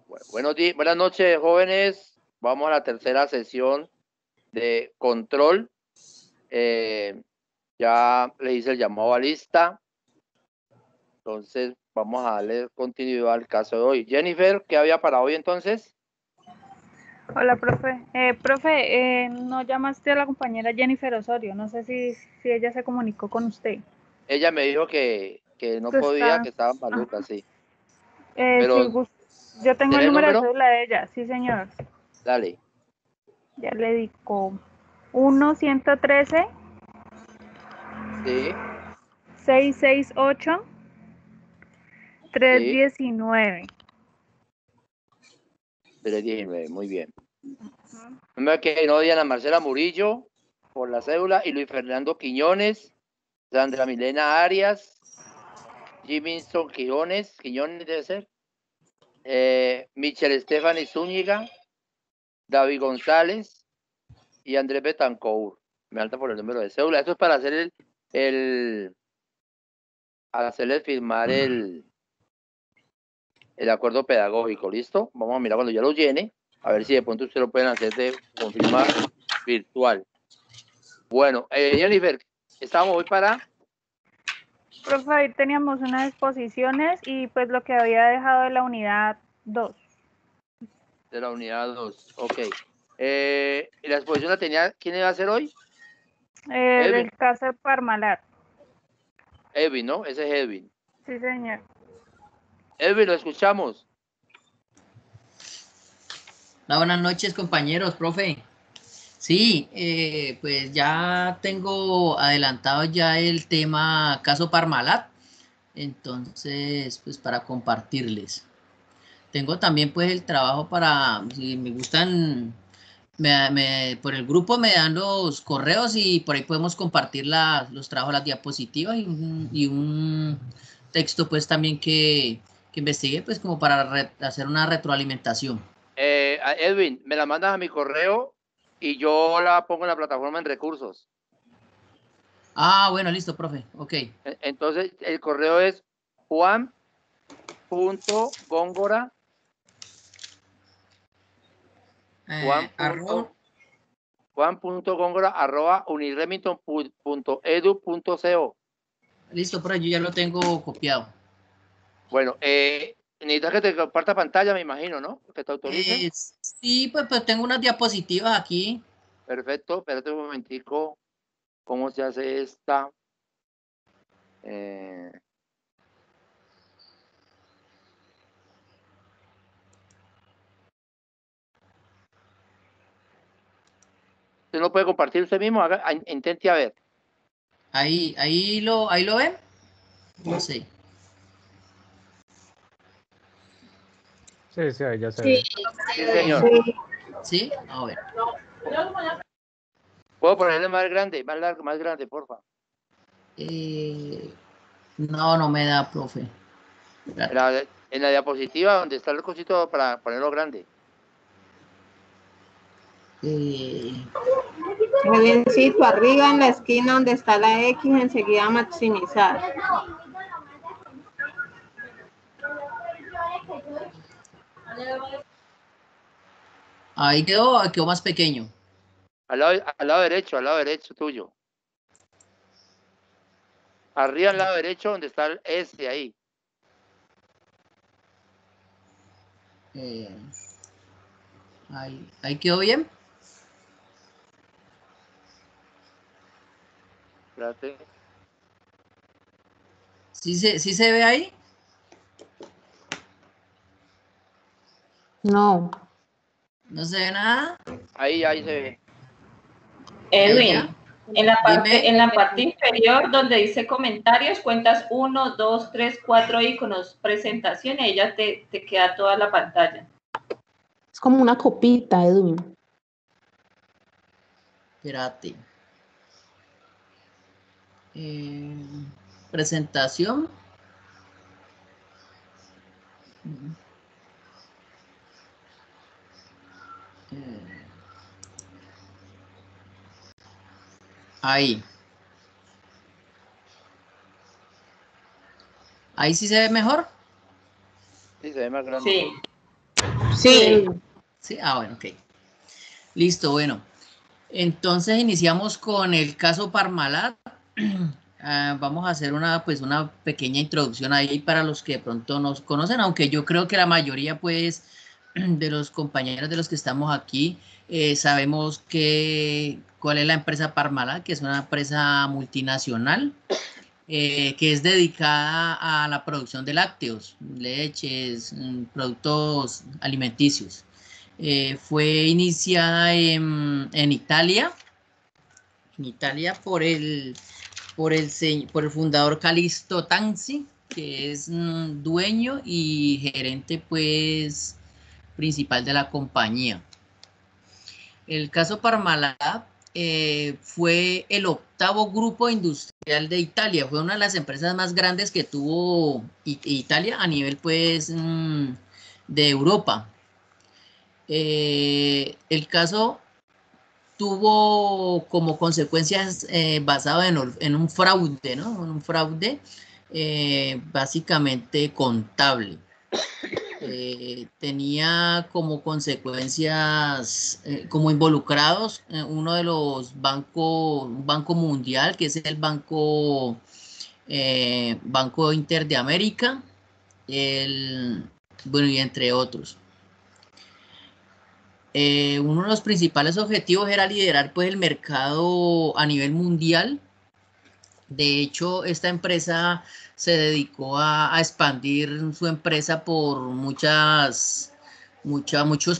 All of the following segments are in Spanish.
Buenas noches, jóvenes. Vamos a la tercera sesión de control. Ya le hice el llamado a lista. Entonces, vamos a darle continuidad al caso de hoy. Jennifer, ¿qué había para hoy entonces? Hola, profe. Profe, ¿no llamaste a la compañera Jennifer Osorio? No sé si ella se comunicó con usted. Ella me dijo que no podía, que estaba maluca, sí. Pero, yo tengo ¿tiene el el número de número? cédula de ella, sí, señor. Dale. Ya le digo. 1-113. Sí. 668. Sí. 319. 319, muy bien. Que no, Diana Marcela Murillo, por la cédula, y Luis Fernando Quiñones, Sandra Milena Arias, Jiminson Quiñones debe ser, Michelle Stephanie Zúñiga, David González y Andrés Betancourt. Me falta por el número de cédula. Esto es para hacer hacerle firmar el acuerdo pedagógico, ¿listo? Vamos a mirar cuando ya lo llene, a ver si de pronto ustedes lo pueden hacer de confirmar virtual. Bueno, Jennifer, estamos hoy para... Profe, ahí teníamos unas exposiciones y pues lo que había dejado de la unidad 2. De la unidad 2, ok. ¿La exposición la tenía, quién iba a hacer hoy? Del caso de Parmalat. Edwin, ¿no? Ese es Edwin. Sí, señor. Edwin, lo escuchamos. Hola, buenas noches, compañeros, profe. Sí, pues ya tengo adelantado ya el tema caso Parmalat, entonces, pues para compartirles. Tengo también pues el trabajo para, si me gustan, por el grupo me dan los correos y por ahí podemos compartir los trabajos, las diapositivas y un texto pues también que investigué pues como para hacer una retroalimentación. Edwin, me la mandas a mi correo y yo la pongo en la plataforma en recursos. Ah, bueno, listo, profe. Ok. Entonces, el correo es juan.góngora juan.góngora@uniremington.edu.co. Listo, profe, yo ya lo tengo copiado. Bueno, necesitas que te comparta pantalla, me imagino, ¿no? Que te autorice. Sí, pues tengo unas diapositivas aquí. Perfecto, espérate un momentico. ¿Cómo se hace esta? ¿Usted no puede compartir usted mismo? Intente a ver. Ahí lo ven. No sé. Sí, ahí ya se ve. Sí, señor. ¿Sí? A ver. ¿Puedo ponerle más grande, más largo, más grande, porfa? No me da, profe. En la diapositiva donde está el cosito para ponerlo grande. Muy biencito, arriba en la esquina donde está la X, enseguida maximizar. Ahí quedó más pequeño. Al lado derecho tuyo. Arriba al lado derecho donde está el S ahí. Ahí quedó bien. Espérate. ¿Sí se ve ahí? No. ¿No se ve nada? Ahí se ve. Edwin, en la parte inferior donde dice comentarios, cuentas 1, 2, 3, 4 iconos, presentación, y ella te queda toda la pantalla. Es como una copita, Edwin. Espérate. Presentación. Ahí. Ahí sí se ve mejor. Sí, se ve más grande. Sí. Sí. Sí, bueno, ok. Listo, bueno. Entonces iniciamos con el caso Parmalat. Vamos a hacer una pequeña introducción ahí para los que de pronto nos conocen, aunque yo creo que la mayoría pues de los compañeros de los que estamos aquí sabemos cuál es la empresa Parmalat, que es una empresa multinacional que es dedicada a la producción de lácteos, leches, productos alimenticios. Fue iniciada en Italia por el fundador Calixto Tanzi, que es dueño y gerente pues principal de la compañía. El caso Parmalat fue el 8º grupo industrial de Italia, fue una de las empresas más grandes que tuvo Italia a nivel pues de Europa. El caso tuvo como consecuencias basado en un fraude, ¿no? En un fraude básicamente contable. Tenía como consecuencias, como involucrados, uno de los bancos, un banco mundial, que es el Banco Inter de América, bueno, y entre otros. Uno de los principales objetivos era liderar pues el mercado a nivel mundial. De hecho, esta empresa se dedicó a expandir su empresa por muchos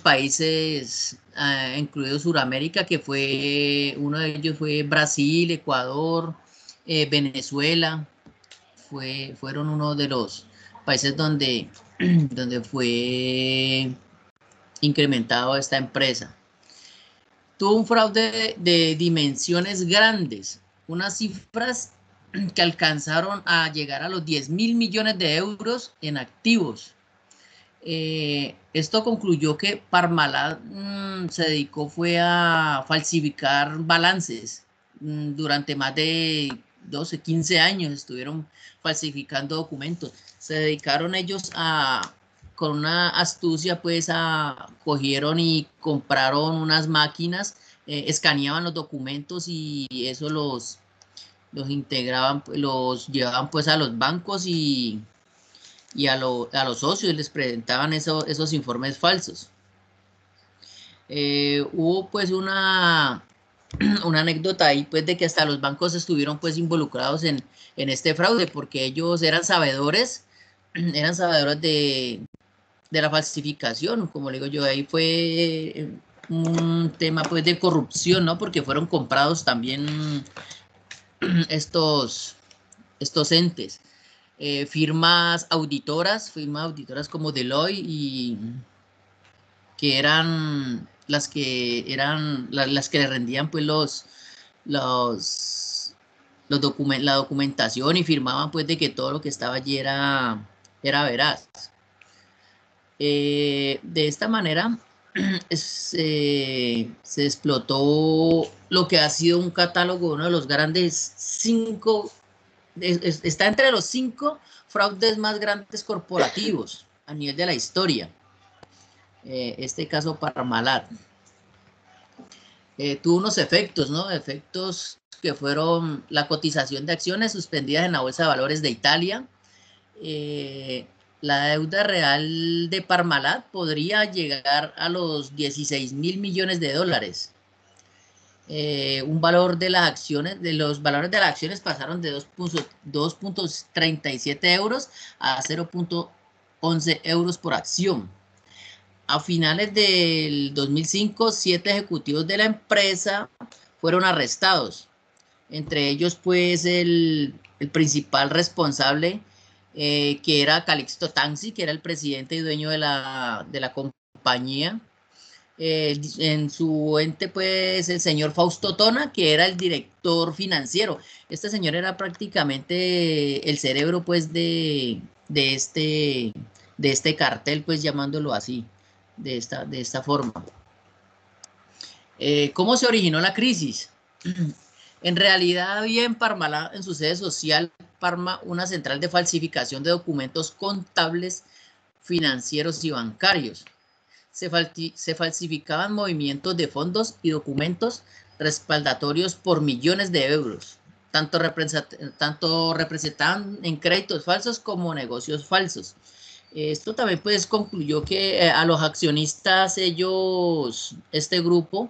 países, incluido Sudamérica, que uno de ellos fue Brasil, Ecuador, Venezuela. Fueron uno de los países donde fue incrementado esta empresa. Tuvo un fraude de dimensiones grandes, unas cifras que alcanzaron a llegar a los 10.000 millones de euros en activos. Esto concluyó que Parmalat se dedicó a falsificar balances. Durante más de 12, 15 años estuvieron falsificando documentos. Se dedicaron ellos con una astucia, pues cogieron y compraron unas máquinas, escaneaban los documentos y eso los integraban, los llevaban pues a los bancos y a los socios les presentaban esos informes falsos. Hubo pues una anécdota ahí pues de que hasta los bancos estuvieron pues involucrados en este fraude, porque ellos eran sabedores de la falsificación. Como le digo yo, ahí fue un tema pues de corrupción, ¿no? Porque fueron comprados también estos entes. Firmas auditoras como Deloitte, y que eran las que le rendían pues la documentación y firmaban pues de que todo lo que estaba allí era veraz. De esta manera se explotó lo que ha sido un catálogo, uno de los grandes 5, está entre los 5 fraudes más grandes corporativos a nivel de la historia. Este caso Parmalat tuvo unos efectos, ¿no? Efectos que fueron la cotización de acciones suspendidas en la Bolsa de Valores de Italia. La deuda real de Parmalat podría llegar a los 16.000 millones de dólares. Un valor de las acciones, los valores de las acciones pasaron de 2.37 euros a 0.11 euros por acción. A finales del 2005, 7 ejecutivos de la empresa fueron arrestados. Entre ellos, pues, el principal responsable, que era Calixto Tanzi, que era el presidente y dueño de la compañía. En su ente, pues, el señor Fausto Tona, que era el director financiero. Este señor era prácticamente el cerebro, pues, de este cartel, pues, llamándolo así, de esta forma. ¿Cómo se originó la crisis? En realidad había en Parmalat, en su sede social, Parma, una central de falsificación de documentos contables, financieros y bancarios. se falsificaban movimientos de fondos y documentos respaldatorios por millones de euros. Tanto representaban en créditos falsos como negocios falsos. Esto también pues concluyó que a los accionistas este grupo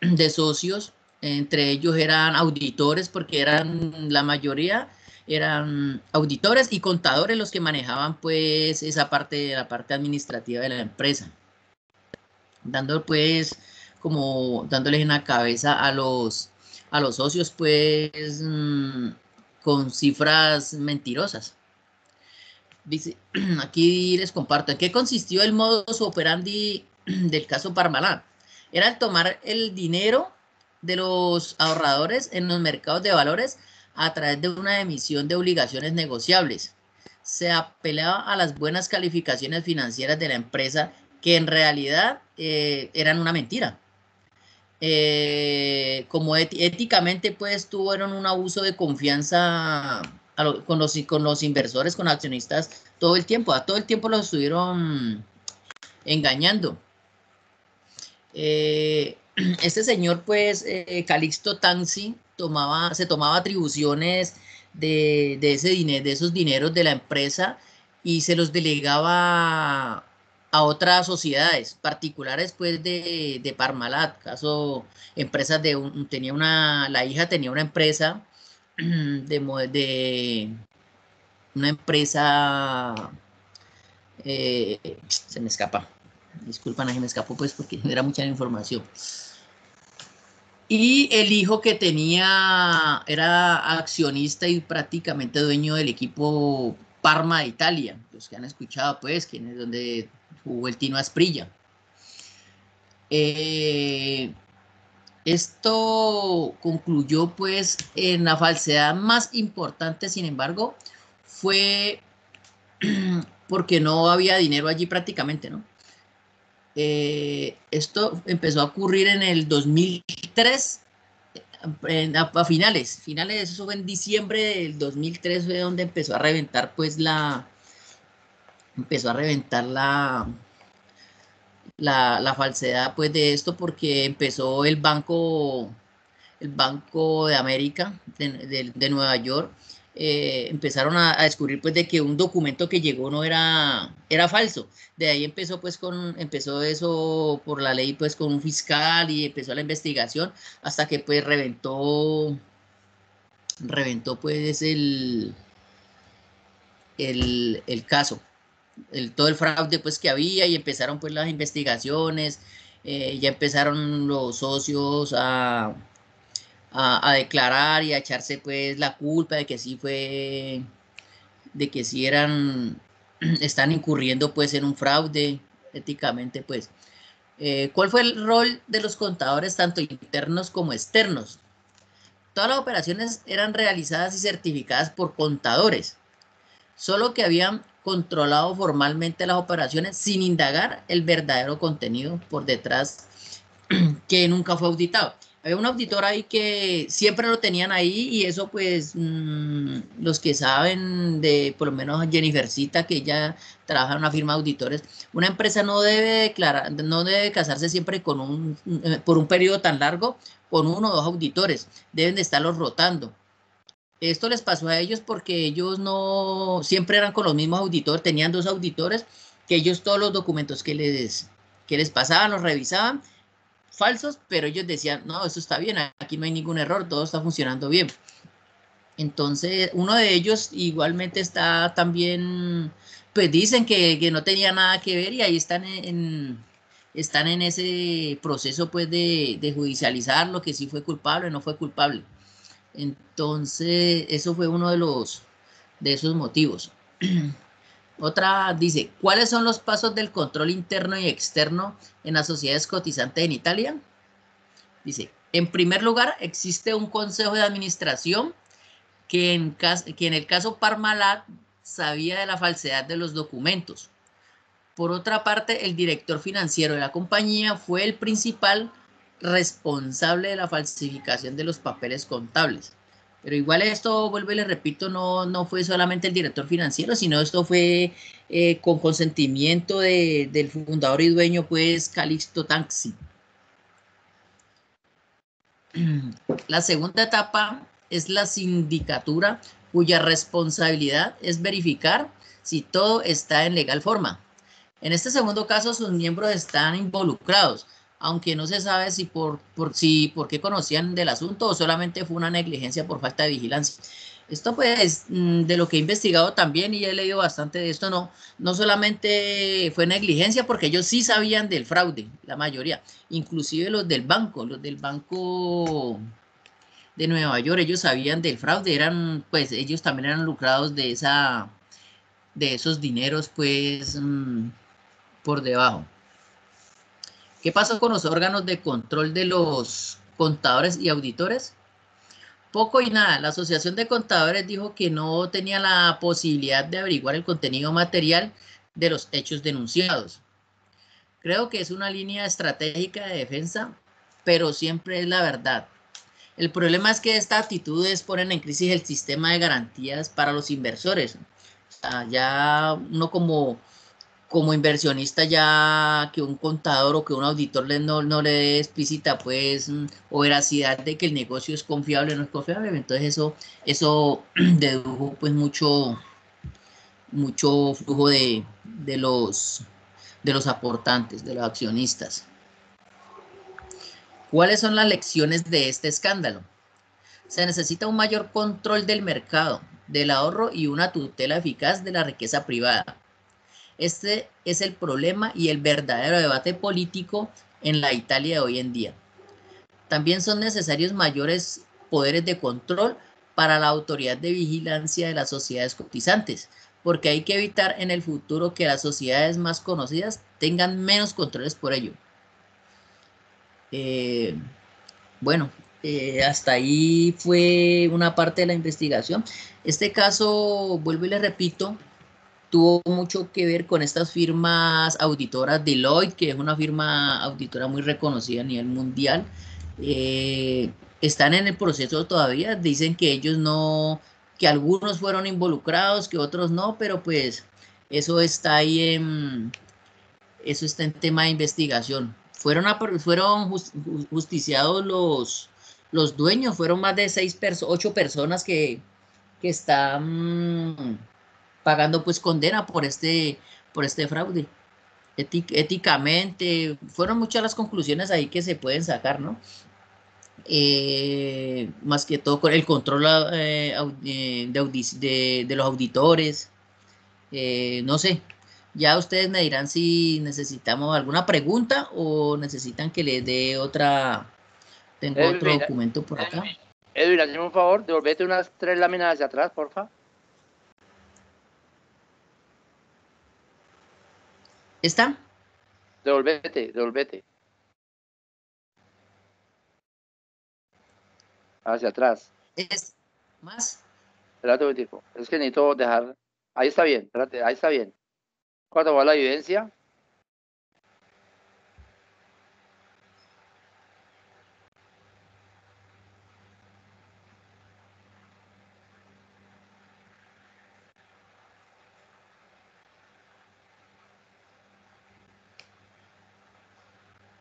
de socios, entre ellos eran auditores, porque la mayoría eran auditores y contadores los que manejaban pues la parte administrativa de la empresa, dándoles en la cabeza a los socios pues con cifras mentirosas. Dice, aquí les comparto en qué consistió el modus operandi del caso Parmalat. Era el tomar el dinero de los ahorradores en los mercados de valores a través de una emisión de obligaciones negociables. Se apelaba a las buenas calificaciones financieras de la empresa, que en realidad eran una mentira. Como éticamente pues tuvieron un abuso de confianza con los inversores, con accionistas todo el tiempo. A todo el tiempo los estuvieron engañando. Este señor pues Calixto Tanzi se tomaba atribuciones de esos dineros de la empresa y se los delegaba a otras sociedades particulares pues de Parmalat. Caso empresas la hija tenía una empresa una empresa, se me escapa, disculpan, se me escapó pues porque no era mucha información. Y el hijo que tenía era accionista y prácticamente dueño del equipo Parma de Italia, los que han escuchado pues, que es donde jugó el Tino Asprilla. Esto concluyó pues en la falsedad más importante, sin embargo, fue porque no había dinero allí prácticamente, ¿no? Esto empezó a ocurrir en el 2003, a finales, eso fue en diciembre del 2003, fue donde empezó a reventar pues la falsedad pues de esto, porque empezó el Banco de América de Nueva York. Empezaron a descubrir pues de que un documento que llegó no era falso. De ahí empezó eso por la ley pues con un fiscal, y empezó la investigación hasta que pues reventó pues el caso, todo el fraude pues que había, y empezaron pues las investigaciones. Ya empezaron los socios a declarar y a echarse pues la culpa de que sí están incurriendo pues en un fraude éticamente pues. ¿Cuál fue el rol de los contadores tanto internos como externos? Todas las operaciones eran realizadas y certificadas por contadores, solo que habían controlado formalmente las operaciones sin indagar el verdadero contenido por detrás, que nunca fue auditado. Había un auditor ahí que siempre lo tenían ahí, y eso pues los que saben de, por lo menos Jennifercita, que ella trabaja en una firma de auditores, una empresa no debe casarse siempre por un periodo tan largo con uno o dos auditores, deben de estarlos rotando. Esto les pasó a ellos porque ellos no siempre eran con los mismos auditores, tenían dos auditores que ellos todos los documentos que les pasaban los revisaban, falsos, pero ellos decían, no, esto está bien, aquí no hay ningún error, todo está funcionando bien. Entonces, uno de ellos igualmente está también, pues dicen que no tenía nada que ver, y ahí están en ese proceso pues de judicializar lo que sí fue culpable o no fue culpable. Entonces, eso fue uno de esos motivos. Otra dice, ¿cuáles son los pasos del control interno y externo en las sociedades cotizantes en Italia? Dice, en primer lugar, existe un consejo de administración que en el caso Parmalat sabía de la falsedad de los documentos. Por otra parte, el director financiero de la compañía fue el principal responsable de la falsificación de los papeles contables. Pero igual esto, vuelvo y le repito, no fue solamente el director financiero, sino esto fue con consentimiento del fundador y dueño, pues, Calixto Taxi. La segunda etapa es la sindicatura, cuya responsabilidad es verificar si todo está en legal forma. En este segundo caso, sus miembros están involucrados, aunque no se sabe si por qué conocían del asunto o solamente fue una negligencia por falta de vigilancia. Esto pues, de lo que he investigado también y he leído bastante de esto, no solamente fue negligencia, porque ellos sí sabían del fraude, la mayoría, inclusive los del banco de Nueva York, ellos sabían del fraude, pues ellos también eran lucrados de esos dineros, pues, por debajo. ¿Qué pasó con los órganos de control de los contadores y auditores? Poco y nada. La Asociación de Contadores dijo que no tenía la posibilidad de averiguar el contenido material de los hechos denunciados. Creo que es una línea estratégica de defensa, pero siempre es la verdad. El problema es que estas actitudes ponen en crisis el sistema de garantías para los inversores. O sea, ya uno como inversionista, ya que un contador o que un auditor no le dé explícita pues o veracidad de que el negocio es confiable o no es confiable, entonces eso dedujo pues mucho flujo de los aportantes, de los accionistas. ¿Cuáles son las lecciones de este escándalo? Se necesita un mayor control del mercado, del ahorro y una tutela eficaz de la riqueza privada. Este es el problema y el verdadero debate político en la Italia de hoy en día. También son necesarios mayores poderes de control para la autoridad de vigilancia de las sociedades cotizantes, porque hay que evitar en el futuro que las sociedades más conocidas tengan menos controles por ello. Bueno, hasta ahí fue una parte de la investigación. Este caso, vuelvo y le repito, tuvo mucho que ver con estas firmas auditoras. Deloitte, que es una firma auditora muy reconocida a nivel mundial, están en el proceso todavía. Dicen que ellos que algunos fueron involucrados, que otros no, pero pues eso está ahí eso está en tema de investigación. Fueron justiciados los dueños, fueron más de 8 personas que están pagando pues condena por este fraude. Éticamente, fueron muchas las conclusiones ahí que se pueden sacar, ¿no? Más que todo con el control de los auditores, no sé, ya ustedes me dirán si necesitamos alguna pregunta o necesitan que les dé otra. Tengo otro documento por acá. Edwin, hazme un favor, devolvete unas 3 láminas hacia atrás, porfa. ¿Está? Devolvete. Hacia atrás. ¿Es más? Espérate un momentico. Es que necesito dejar. Ahí está bien, espérate, ahí está bien. ¿Cuánto va la evidencia?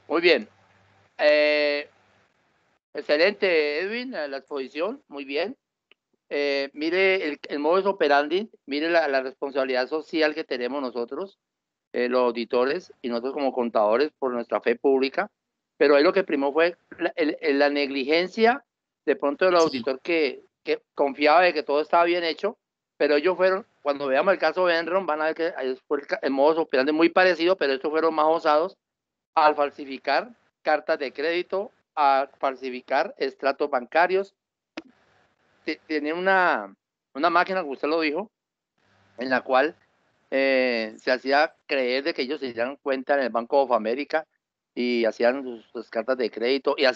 Muy bien. Excelente, Edwin, la exposición, muy bien. Mire el modus operandi, mire la responsabilidad social que tenemos nosotros, los auditores y nosotros como contadores por nuestra fe pública, pero ahí lo que primó fue la negligencia de pronto del auditor que confiaba de que todo estaba bien hecho, pero ellos fueron, cuando veamos el caso de Enron, van a ver que fue el modus operandi muy parecido, pero estos fueron más osados al falsificar cartas de crédito, a falsificar extractos bancarios. Tiene una máquina, como usted lo dijo, en la cual se hacía creer de que ellos se dieran cuenta en el Banco of America y hacían sus cartas de crédito y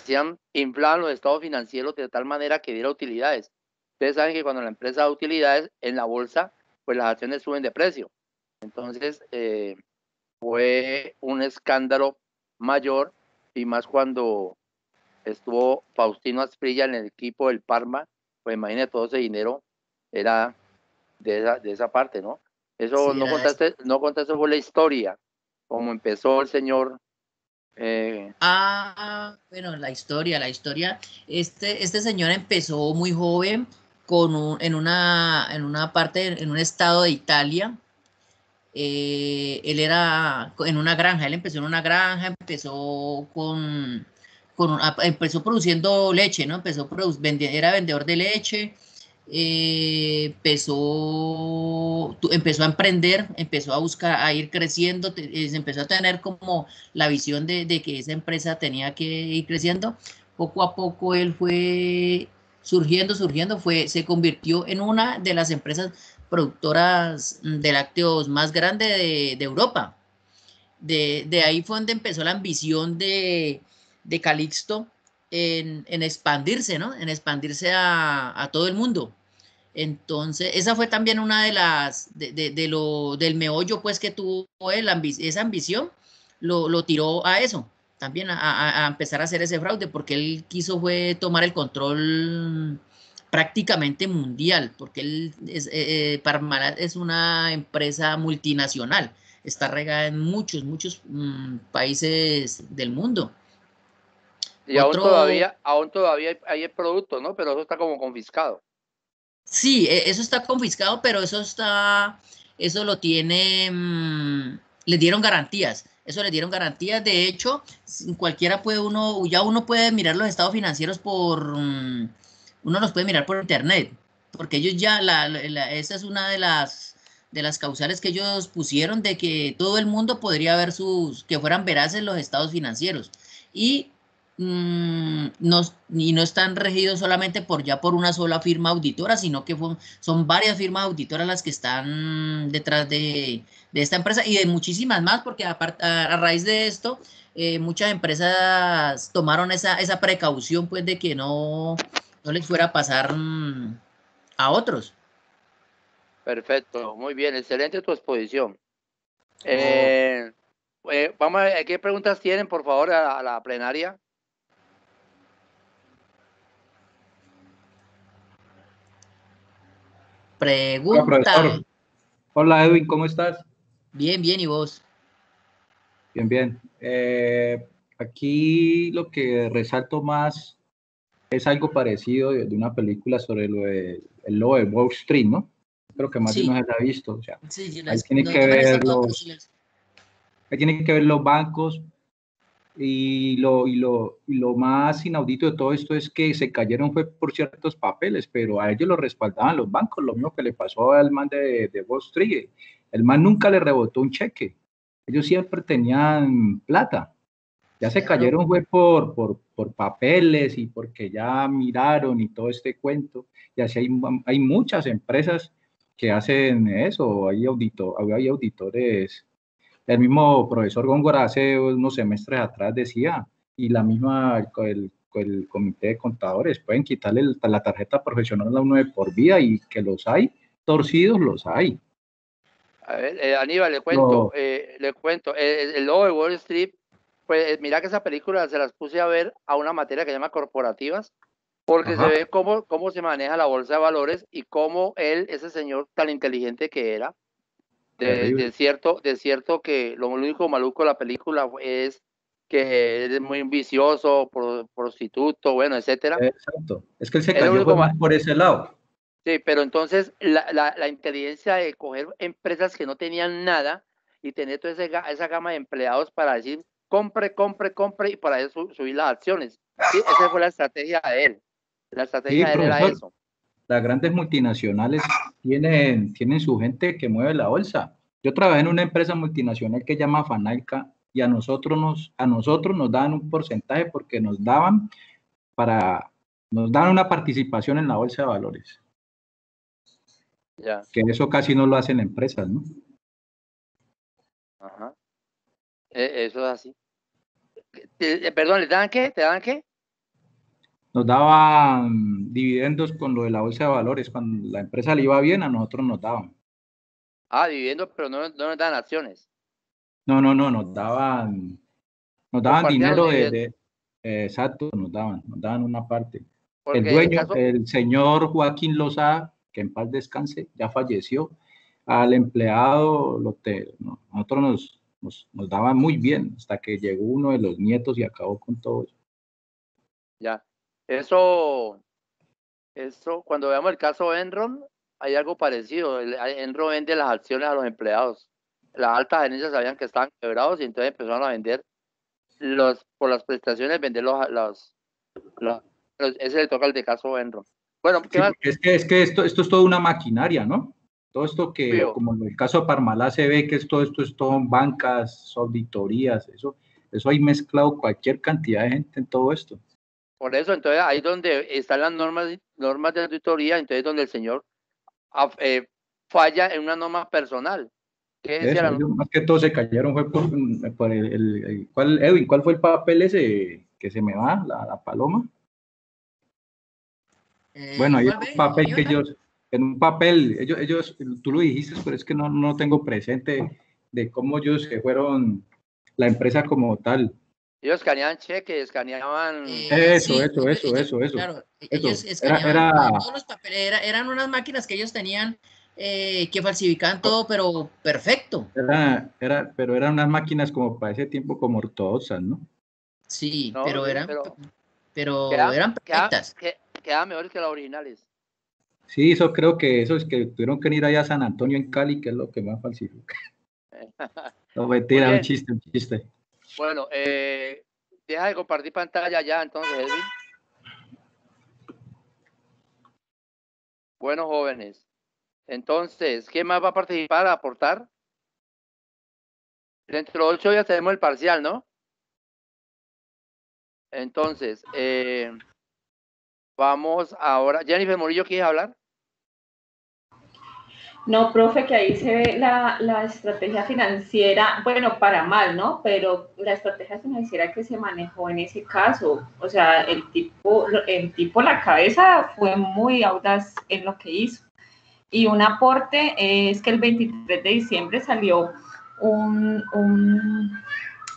inflaban los estados financieros de tal manera que diera utilidades. Ustedes saben que cuando la empresa da utilidades en la bolsa, pues las acciones suben de precio. Entonces, fue un escándalo mayor y más cuando estuvo Faustino Asprilla en el equipo del Parma pues imagínate, todo ese dinero era de esa parte, ¿no? Eso Sí, no contaste fue la historia, cómo empezó el señor. Bueno, la historia. Este señor empezó muy joven en un estado de Italia. Él era en una granja, él empezó en una granja, empezó produciendo leche, ¿no? Era vendedor de leche, empezó a emprender, empezó a buscar, a ir creciendo, se empezó a tener como la visión de que esa empresa tenía que ir creciendo. Poco a poco él fue surgiendo, se convirtió en una de las empresas productoras de lácteos más grande de Europa. De ahí fue donde empezó la ambición de Calixto en expandirse, ¿no? En expandirse a todo el mundo. Entonces, esa fue también una de del meollo, pues, que tuvo él, esa ambición, lo tiró a eso, también a empezar a hacer ese fraude, porque él quiso fue tomar el control prácticamente mundial, porque Parmalat es una empresa multinacional, está regada en muchos países del mundo. Y aún todavía hay el producto, ¿no? Pero eso está como confiscado. Sí, eso está confiscado, pero eso lo tiene, les dieron garantías, de hecho, cualquiera puede uno puede mirar los estados financieros uno los puede mirar por internet, porque ellos ya, esa es una de las causales que ellos pusieron de que todo el mundo podría ver que fueran veraces los estados financieros, y no están regidos solamente por una sola firma auditora, sino que son varias firmas auditoras las que están detrás de esta empresa y de muchísimas más, porque a raíz de esto, muchas empresas tomaron esa precaución, pues, de que no les fuera a pasar a otros. Perfecto, muy bien, excelente tu exposición. Vamos a ver, ¿qué preguntas tienen, por favor, a la plenaria? Pregunta. Hola, profesor. Hola, Edwin, ¿cómo estás? Bien, ¿y vos? Bien. Aquí lo que resalto más es algo parecido de una película sobre el lobo de Wall Street, ¿no? Creo que más de uno se la ha visto. O sea, sí, ahí tiene que ver los bancos y lo más inaudito de todo esto es que se cayeron fue por ciertos papeles, pero a ellos lo respaldaban los bancos, lo mismo que le pasó al man de Wall Street. El man nunca le rebotó un cheque. Ellos siempre tenían plata. Ya se cayeron fue por papeles y porque ya miraron y todo este cuento. Y así hay muchas empresas que hacen eso. Hay auditores. El mismo profesor Góngora hace unos semestres atrás decía, y el comité de contadores pueden quitarle la tarjeta profesional a uno de por vida, y que los hay, torcidos los hay. A ver, Aníbal, le cuento, el lobo de Wall Street, pues mira que esa película se las puse a ver a una materia que se llama corporativas, porque se ve cómo se maneja la bolsa de valores y cómo ese señor tan inteligente que era, de cierto que lo único maluco de la película es que es muy vicioso, prostituto, bueno, etcétera. Exacto, es que él se cayó por ese lado. Sí, pero entonces la inteligencia de coger empresas que no tenían nada y tener toda esa gama de empleados para decir compre y para eso subir las acciones. Sí, esa fue la estrategia de él. La estrategia de él era eso. Las grandes multinacionales tienen su gente que mueve la bolsa. Yo trabajé en una empresa multinacional que se llama Fanalca y a nosotros nos daban un porcentaje porque nos daban una participación en la bolsa de valores. Ya. Que eso casi no lo hacen empresas, ¿no? Ajá. Eso es así. Perdón, ¿le dan qué? ¿Te dan qué? Nos daban dividendos con lo de la bolsa de valores. Cuando la empresa le iba bien, a nosotros nos daban. Dividendos, pero no nos dan acciones. No, nos daban dinero exacto, nos daban una parte. Porque El dueño, caso, el señor Joaquín Lozada, que en paz descanse, ya falleció. Al empleado, nosotros nos daban muy bien, hasta que llegó uno de los nietos y acabó con todo eso. ya. Eso, cuando veamos el caso Enron, hay algo parecido. Enron vende las acciones a los empleados. Las altas gerencias sabían que estaban quebrados y entonces empezaron a vender por las prestaciones, vender ese le toca el de caso Enron. Bueno, ¿qué Sí, más? porque es que esto es toda una maquinaria, ¿no? Todo esto que, Obvio. como en el caso de Parmalat se ve que esto es todo bancas, auditorías, eso hay mezclado cualquier cantidad de gente en todo esto. Por eso, entonces, ahí donde están las normas de auditoría, entonces donde el señor falla en una norma personal. ¿Qué decía Eso, la norma? más que todo se cayeron fue por Edwin, ¿cuál fue el papel ese que se me va, la paloma? Bueno, hay un papel que ellos, tú lo dijiste, pero es que no tengo presente de cómo ellos se fueron, la empresa como tal. Ellos escaneaban cheques, escaneaban... Eso. Claro, Eso, ellos escaneaban era, todos los papeles, eran unas máquinas que ellos tenían que falsificaban todo, pero perfecto. pero eran unas máquinas como para ese tiempo como ortodoxas, ¿no? Sí, No, pero quedaban eran perfectas. mejores que las originales. Sí, eso creo que eso es que tuvieron que ir allá a San Antonio en Cali, que es lo que más falsifica. No, mentira, un chiste. Bueno, deja de compartir pantalla ya, entonces, Edwin. Bueno, jóvenes. Entonces, ¿quién más va a participar, a aportar? Dentro de 8 días tenemos el parcial, ¿no? Entonces, vamos ahora. Jennifer Murillo, ¿quieres hablar? No, profe, que ahí se ve la estrategia financiera, bueno, para mal, ¿no? Pero la estrategia financiera que se manejó en ese caso, o sea, el tipo, la cabeza fue muy audaz en lo que hizo. Y un aporte es que el 23 de diciembre salió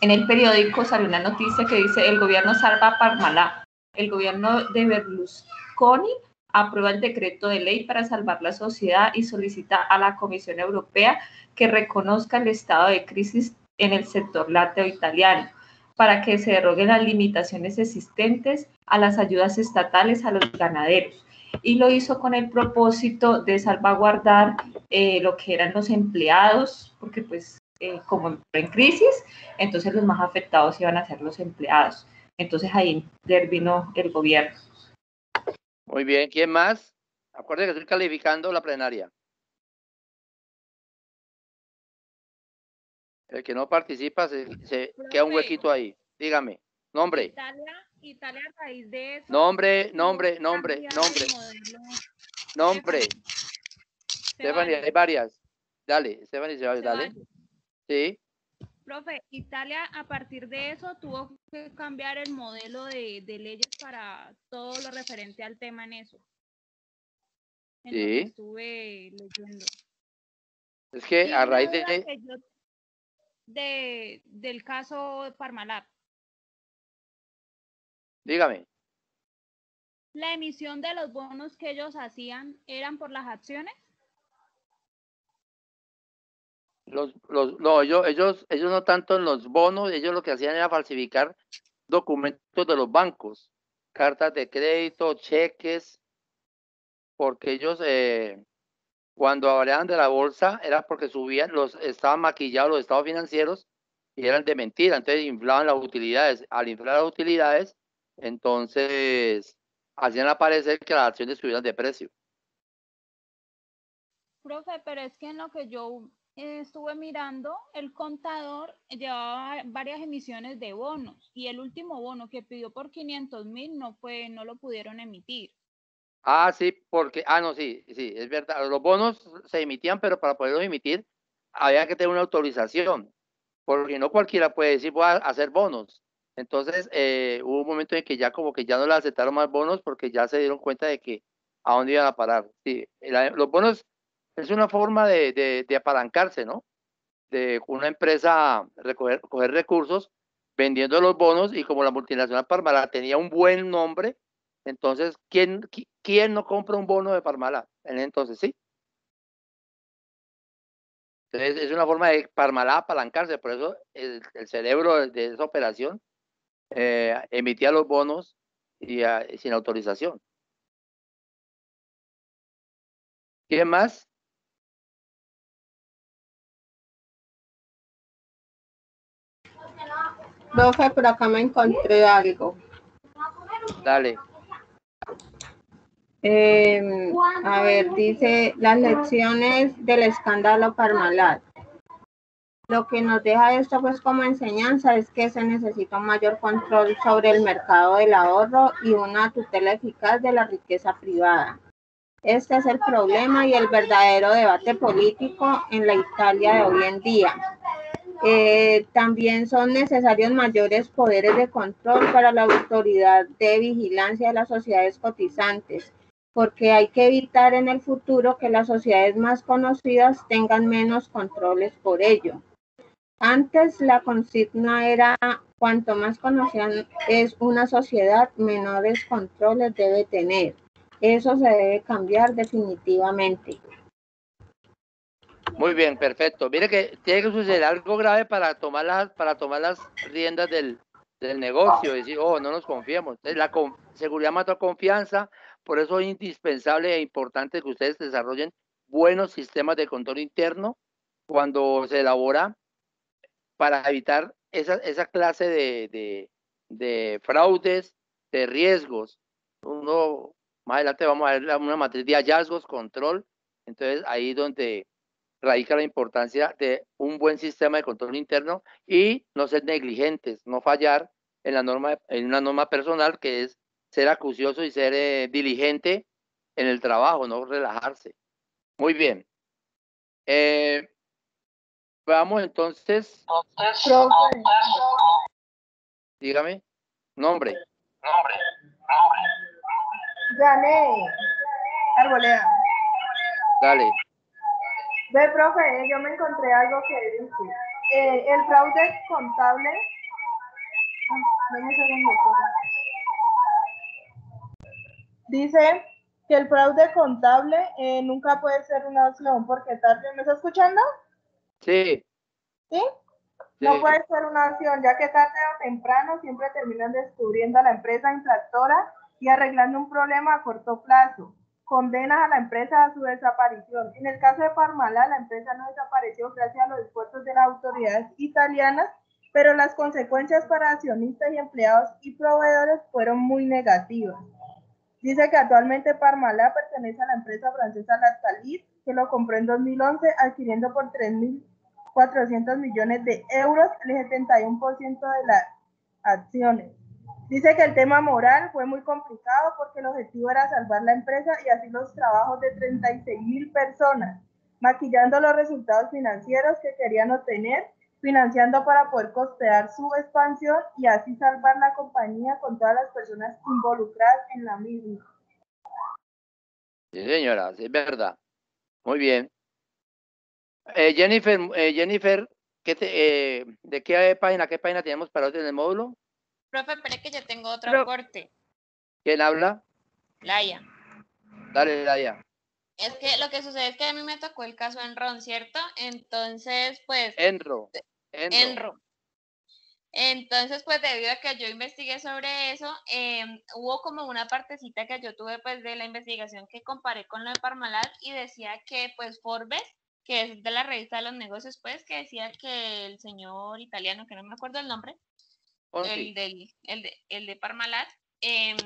en el periódico salió una noticia que dice: el gobierno salva Parmalat. El gobierno de Berlusconi aprueba el decreto de ley para salvar la sociedad y solicita a la Comisión Europea que reconozca el estado de crisis en el sector lácteo italiano para que se deroguen las limitaciones existentes a las ayudas estatales a los ganaderos. Y lo hizo con el propósito de salvaguardar lo que eran los empleados, porque pues como en crisis, entonces los más afectados iban a ser los empleados. Entonces ahí intervino el gobierno. Muy bien, ¿quién más? Acuérdense que estoy calificando la plenaria. El que no participa se queda un huequito ahí. Dígame, nombre. Italia a raíz de eso. Nombre. Stephanie, hay varias. Dale, Stephanie, dale. Sí. Profe, Italia a partir de eso tuvo que cambiar el modelo de leyes para todo lo referente al tema en eso. En lo que estuve leyendo. Es que a raíz del caso Parmalat. Dígame. ¿La emisión de los bonos que ellos hacían eran por las acciones? No, ellos no tanto en los bonos, ellos lo que hacían era falsificar documentos de los bancos, cartas de crédito, cheques, porque ellos cuando hablaban de la bolsa era porque estaban maquillados los estados financieros y eran de mentira, entonces inflaban las utilidades. Al inflar las utilidades, entonces hacían aparecer que las acciones subieran de precio. Profe, pero es que en lo que yo estuve mirando, el contador llevaba varias emisiones de bonos y el último bono que pidió por 500,000 no lo pudieron emitir. Ah, sí, porque, no, sí, es verdad. Los bonos se emitían, pero para poderlos emitir había que tener una autorización, porque no cualquiera puede decir voy a hacer bonos. Entonces, hubo un momento en que ya como que ya no le aceptaron más bonos porque ya se dieron cuenta de que a dónde iban a parar. Sí, los bonos es una forma de apalancarse, ¿no? De una empresa coger recursos vendiendo los bonos y como la multinacional Parmalat tenía un buen nombre, Entonces, ¿quién no compra un bono de Parmalat? En entonces, sí. Entonces, es una forma de Parmalat apalancarse, por eso el cerebro de esa operación emitía los bonos y sin autorización. ¿Quién más? Profe, por acá me encontré algo. Dale. A ver, dice las lecciones del escándalo Parmalat. Lo que nos deja esto pues como enseñanza es que se necesita un mayor control sobre el mercado del ahorro y una tutela eficaz de la riqueza privada. Este es el problema y el verdadero debate político en la Italia de hoy en día. También son necesarios mayores poderes de control para la autoridad de vigilancia de las sociedades cotizantes, porque hay que evitar en el futuro que las sociedades más conocidas tengan menos controles por ello. Antes la consigna era, cuanto más conocida es una sociedad, menores controles debe tener. Eso se debe cambiar definitivamente. Muy bien, perfecto. Mire que tiene que suceder algo grave para tomar las riendas del negocio, decir, oh, no nos confiemos. Entonces, la seguridad mata confianza, por eso es indispensable e importante que ustedes desarrollen buenos sistemas de control interno cuando se elabora para evitar esa clase de fraudes, de riesgos. Más adelante vamos a ver una matriz de hallazgos, control. Entonces, ahí donde radica la importancia de un buen sistema de control interno y no ser negligentes, no fallar en una norma personal que es ser acucioso y ser diligente en el trabajo, no relajarse. Muy bien. Vamos entonces. Dígame. Nombre. Gané. Arboleda. Dale. Ve, profe, yo me encontré algo que dice, el fraude contable, dice que el fraude contable nunca puede ser una opción porque tarde, ¿me está escuchando? Sí. ¿Sí? No puede ser una opción, ya que tarde o temprano siempre terminan descubriendo a la empresa infractora y arreglando un problema a corto plazo. Condenas a la empresa a su desaparición. En el caso de Parmalat, la empresa no desapareció gracias a los esfuerzos de las autoridades italianas, pero las consecuencias para accionistas y empleados y proveedores fueron muy negativas. Dice que actualmente Parmalat pertenece a la empresa francesa Lactalis, que lo compró en 2011, adquiriendo por 3.400 millones de euros el 71% de las acciones. Dice que el tema moral fue muy complicado porque el objetivo era salvar la empresa y así los trabajos de 36.000 personas, maquillando los resultados financieros que querían obtener, financiando para poder costear su expansión y así salvar la compañía con todas las personas involucradas en la misma. Sí, señora, sí, es verdad. Muy bien. Jennifer, ¿de qué página tenemos para hoy en el módulo? Profe, espere que yo tengo otro aporte. ¿Quién habla? Laia. Dale, Laia. Es que lo que sucede es que a mí me tocó el caso Enron, ¿cierto? Entonces, pues... Enro. Entonces, pues debido a que yo investigué sobre eso, hubo como una partecita que yo tuve pues de la investigación que comparé con lo de Parmalat y decía que pues Forbes, que es de la revista de los negocios, pues que decía que el señor italiano, que no me acuerdo el nombre, el de Parmalat,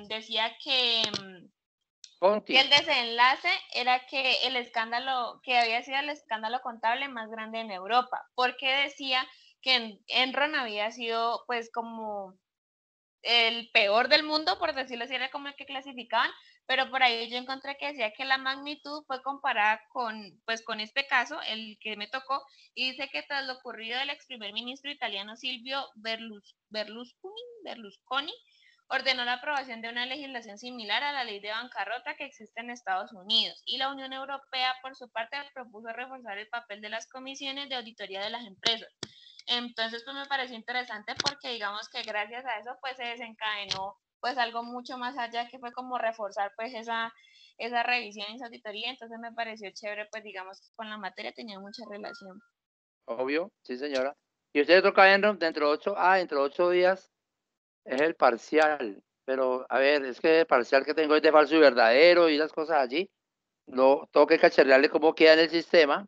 decía que el desenlace era que el escándalo, que había sido el escándalo contable más grande en Europa, porque decía que Enron había sido pues como el peor del mundo, por decirlo así, era como el que clasificaban, pero por ahí yo encontré que decía que la magnitud fue comparada con este caso, el que me tocó, y dice que tras lo ocurrido del ex primer ministro italiano Silvio Berlusconi, ordenó la aprobación de una legislación similar a la ley de bancarrota que existe en Estados Unidos, y la Unión Europea, por su parte, propuso reforzar el papel de las comisiones de auditoría de las empresas. Entonces, pues me pareció interesante porque digamos que gracias a eso, pues se desencadenó pues algo mucho más allá, que fue como reforzar pues esa revisión, esa auditoría. Entonces me pareció chévere, pues digamos, con la materia tenía mucha relación. Obvio, sí señora. Y usted toca dentro de 8 días es el parcial. Pero, a ver, es que el parcial que tengo es de falso y verdadero y las cosas allí. No, tengo que cacharrearle cómo queda en el sistema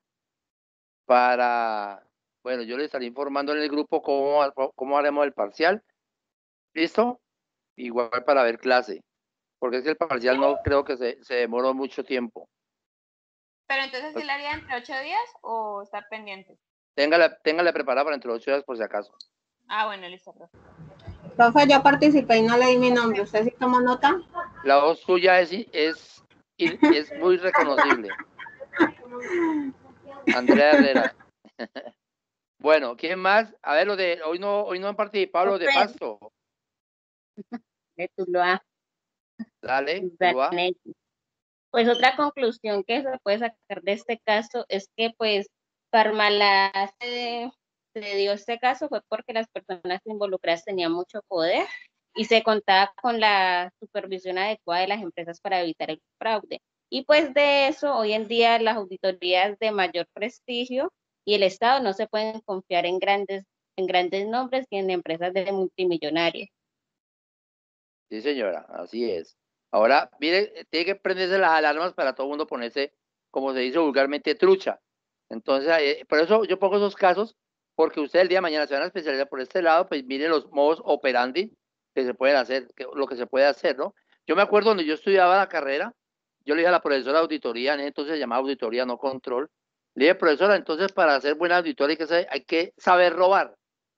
para, bueno, yo le estaré informando en el grupo cómo haremos el parcial. ¿Listo? Igual para ver clase. Porque es que el parcial no creo que se demoró mucho tiempo. Pero entonces, ¿sí la haría entre 8 días o está pendiente? Téngala preparada para entre 8 días por si acaso. Ah, bueno, listo, profe. Profe, yo participé y no leí mi nombre. ¿Usted sí tomó nota? La voz suya es muy reconocible. Andrea Herrera. Bueno, ¿quién más? A ver, hoy no han participado los de Pasto. De Tuluá. Dale, Tuluá. Pues otra conclusión que se puede sacar de este caso es que pues Parmalat se dio este caso fue porque las personas involucradas tenían mucho poder y se contaba con la supervisión adecuada de las empresas para evitar el fraude. Y pues de eso, hoy en día las auditorías de mayor prestigio y el Estado no se pueden confiar en grandes nombres y en empresas de multimillonarias. Sí, señora, así es. Ahora, mire, tiene que prenderse las alarmas para todo el mundo ponerse, como se dice vulgarmente, trucha. Entonces, por eso yo pongo esos casos, porque ustedes el día de mañana se van a especializar por este lado, pues miren los modos operandi que se pueden hacer, lo que se puede hacer, ¿no? Yo me acuerdo cuando yo estudiaba la carrera, yo le dije a la profesora de auditoría, entonces se llamaba auditoría, no control, le dije, profesora, entonces para hacer buena auditoría hay que saber robar.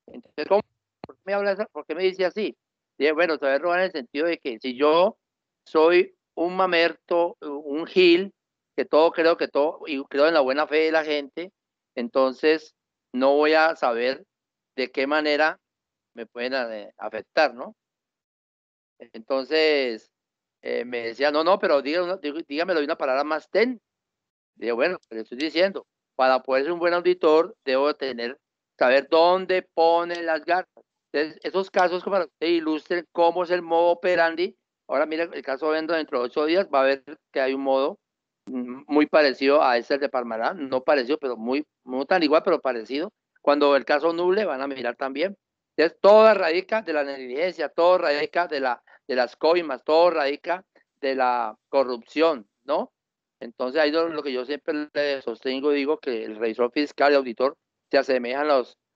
Entonces, ¿por qué me dice así? Dije, bueno, saber robar en el sentido de que si yo soy un mamerto, un gil, que todo, y creo en la buena fe de la gente, entonces no voy a saber de qué manera me pueden afectar, ¿no? Entonces, me decía, no, pero dígamelo de una palabra más ten. Dije, bueno, le estoy diciendo, para poder ser un buen auditor, debo saber dónde ponen las garras. Entonces, esos casos, como para que usted ilustren cómo es el modo operandi. Ahora, mira, el caso dentro de 8 días, va a ver que hay un modo muy parecido a ese de Parmalat, no parecido, pero no tan igual, pero parecido. Cuando el caso nuble, van a mirar también. Entonces, todo radica de la negligencia, todo radica de las coimas, todo radica de la corrupción, ¿no? Entonces, ahí lo que yo siempre le sostengo, digo que el revisor fiscal y auditor se asemejan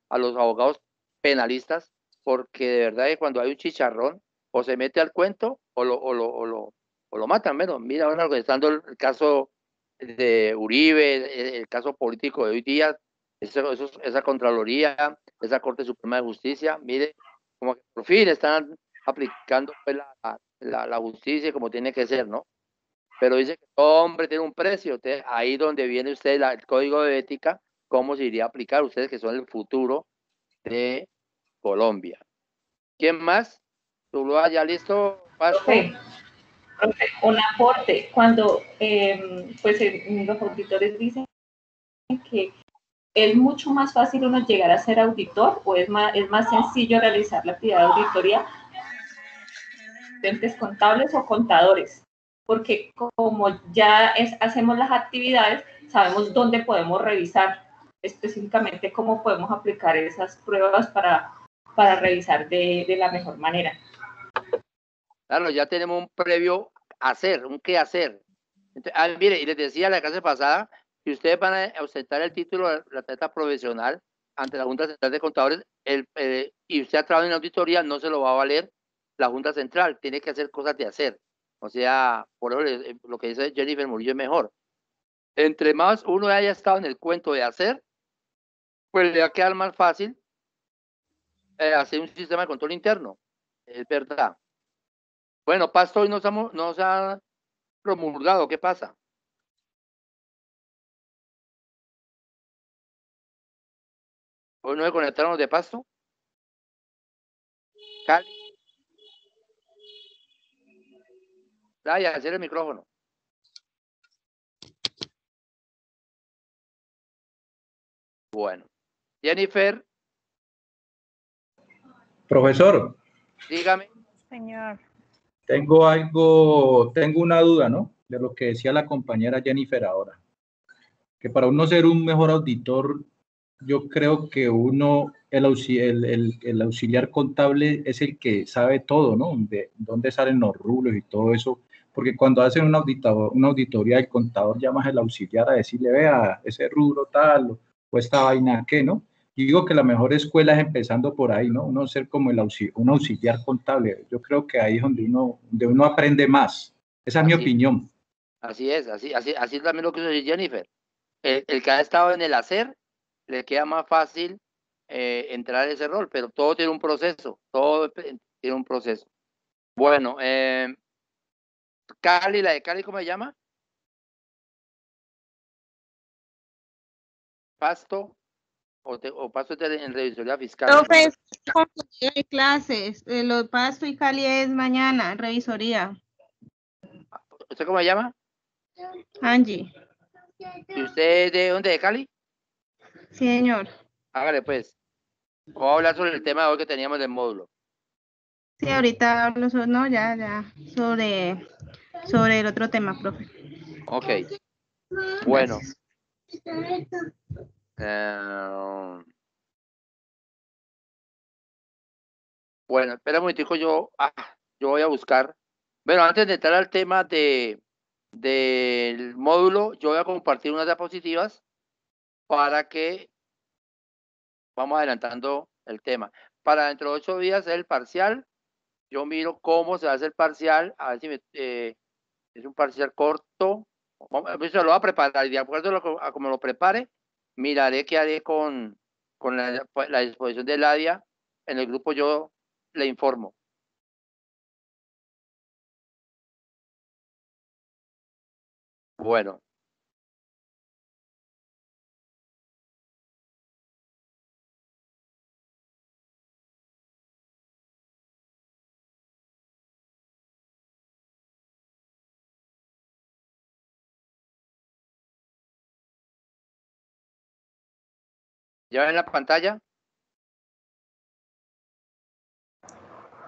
a los abogados penalistas, porque de verdad que cuando hay un chicharrón, o se mete al cuento o lo matan. Bueno, mira ahora organizando el caso de Uribe, el caso político de hoy día, esa Contraloría, esa Corte Suprema de Justicia, mire, como que por fin están aplicando pues, la justicia como tiene que ser, ¿no? Pero dice que todo hombre tiene un precio. Entonces, ahí donde viene usted el código de ética, cómo se iría a aplicar ustedes que son el futuro de Colombia. ¿Quién más? ¿Tuluá ya listo, Pasto? Un aporte. Cuando pues los auditores dicen que es mucho más fácil uno llegar a ser auditor o es más sencillo realizar la actividad de auditoría, entes contables o contadores, porque como ya hacemos las actividades, sabemos dónde podemos revisar específicamente cómo podemos aplicar esas pruebas para revisar de la mejor manera. Claro, ya tenemos un previo hacer, un qué hacer. Entonces, mire, y les decía la clase pasada, si ustedes van a ostentar el título de la tarjeta profesional ante la Junta Central de Contadores, y usted ha trabajado en auditoría, no se lo va a valer la Junta Central, tiene que hacer cosas de hacer. O sea, por eso lo que dice Jennifer Murillo es mejor. Entre más uno haya estado en el cuento de hacer, pues le va a quedar más fácil hacer un sistema de control interno. Es verdad. Bueno, Pasto hoy nos ha promulgado, ¿qué pasa? Hoy no se conectaron los de Pasto. Cali. Dale, hacer el micrófono. Bueno. Jennifer. Profesor. Dígame. Señor. tengo una duda, ¿no? De lo que decía la compañera Jennifer ahora. Que para uno ser un mejor auditor, yo creo que el auxiliar contable es el que sabe todo, ¿no? De dónde salen los rublos y todo eso. Porque cuando hacen una auditoría, el contador llama al auxiliar a decirle, vea, ese rubro tal, o esta vaina, ¿qué, no? Y digo que la mejor escuela es empezando por ahí, ¿no? Uno ser como un auxiliar contable. Yo creo que ahí es donde uno aprende más. Esa es mi opinión. Así es también lo que dice Jennifer. El que ha estado en el hacer, le queda más fácil entrar en ese rol, pero todo tiene un proceso, Bueno, Cali, la de Cali, ¿cómo se llama? Pasto, o Pasto en revisoría fiscal. Profe, de clases, los Pasto y Cali es mañana, revisoría. ¿Usted cómo se llama? Angie. ¿Y usted de dónde, de Cali? Sí, señor. Hágale pues. Vamos a hablar sobre el tema de hoy que teníamos del módulo. Sí, ahorita hablo sobre el otro tema, profe. Ok. Bueno. Bueno, espera un momentico, yo voy a buscar. Bueno, antes de entrar al tema del módulo, yo voy a compartir unas diapositivas para que vamos adelantando el tema. Para dentro de 8 días es el parcial. Yo miro cómo se hace el parcial, a ver si es un parcial corto. Eso lo voy a preparar y de acuerdo a cómo lo prepare, miraré qué haré con la disposición del ADIA. En el grupo yo le informo. Bueno. ¿Ya ven la pantalla?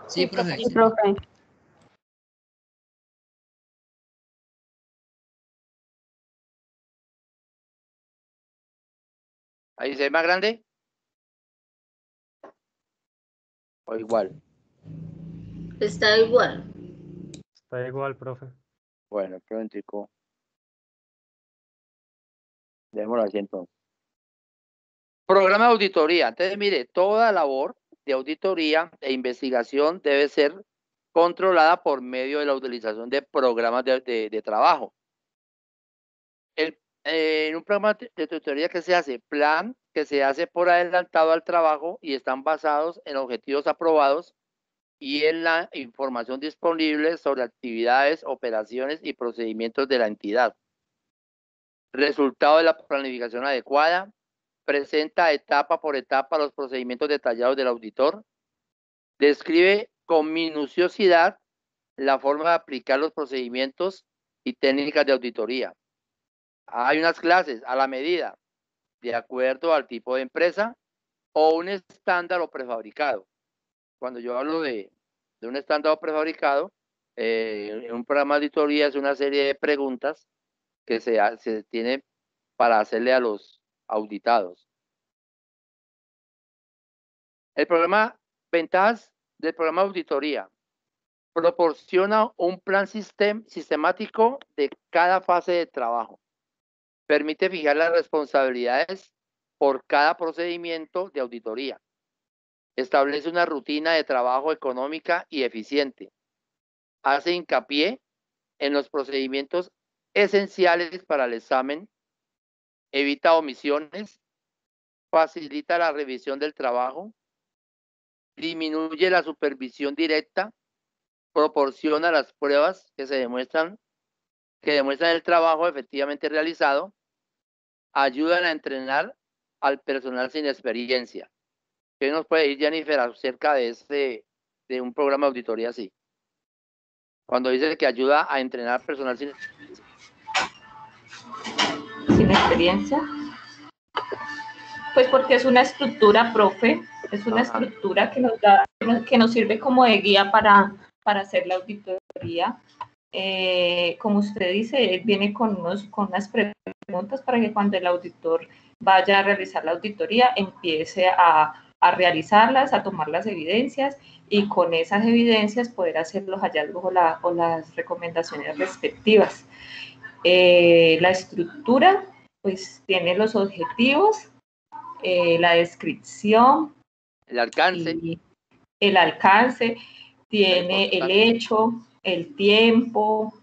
Sí, profe. Sí, profe. ¿Ahí se ve más grande? ¿O igual? Está igual. Está igual, profe. Bueno, prontico. Dejémoslo así entonces. Programa de auditoría. Entonces, mire, toda labor de auditoría e investigación debe ser controlada por medio de la utilización de programas de trabajo. En un programa de auditoría que se hace, plan que se hace por adelantado al trabajo y están basados en objetivos aprobados y en la información disponible sobre actividades, operaciones y procedimientos de la entidad. Resultado de la planificación adecuada. Presenta etapa por etapa los procedimientos detallados del auditor. Describe con minuciosidad la forma de aplicar los procedimientos y técnicas de auditoría. Hay unas clases a la medida, de acuerdo al tipo de empresa o un estándar o prefabricado. Cuando yo hablo de un estándar o prefabricado, en un programa de auditoría es una serie de preguntas que se tiene para hacerle a los auditados. Ventajas del programa de auditoría. Proporciona un plan sistemático de cada fase de trabajo. Permite fijar las responsabilidades por cada procedimiento de auditoría. Establece una rutina de trabajo económica y eficiente. Hace hincapié en los procedimientos esenciales para el examen. Evita omisiones. Facilita la revisión del trabajo. Disminuye la supervisión directa. Proporciona las pruebas que demuestran el trabajo efectivamente realizado. Ayudan a entrenar al personal sin experiencia. ¿Qué nos puede decir Jennifer acerca de un programa de auditoría así? Cuando dice que ayuda a entrenar personal sin experiencia. Pues porque es una estructura, profe, es una estructura que nos sirve como de guía para para hacer la auditoría. Como usted dice, él viene con unas preguntas para que cuando el auditor vaya a realizar la auditoría empiece a realizarlas, a tomar las evidencias y con esas evidencias poder hacer los hallazgos o las recomendaciones respectivas. La estructura pues tiene los objetivos, la descripción, el alcance, tiene el hecho, el tiempo.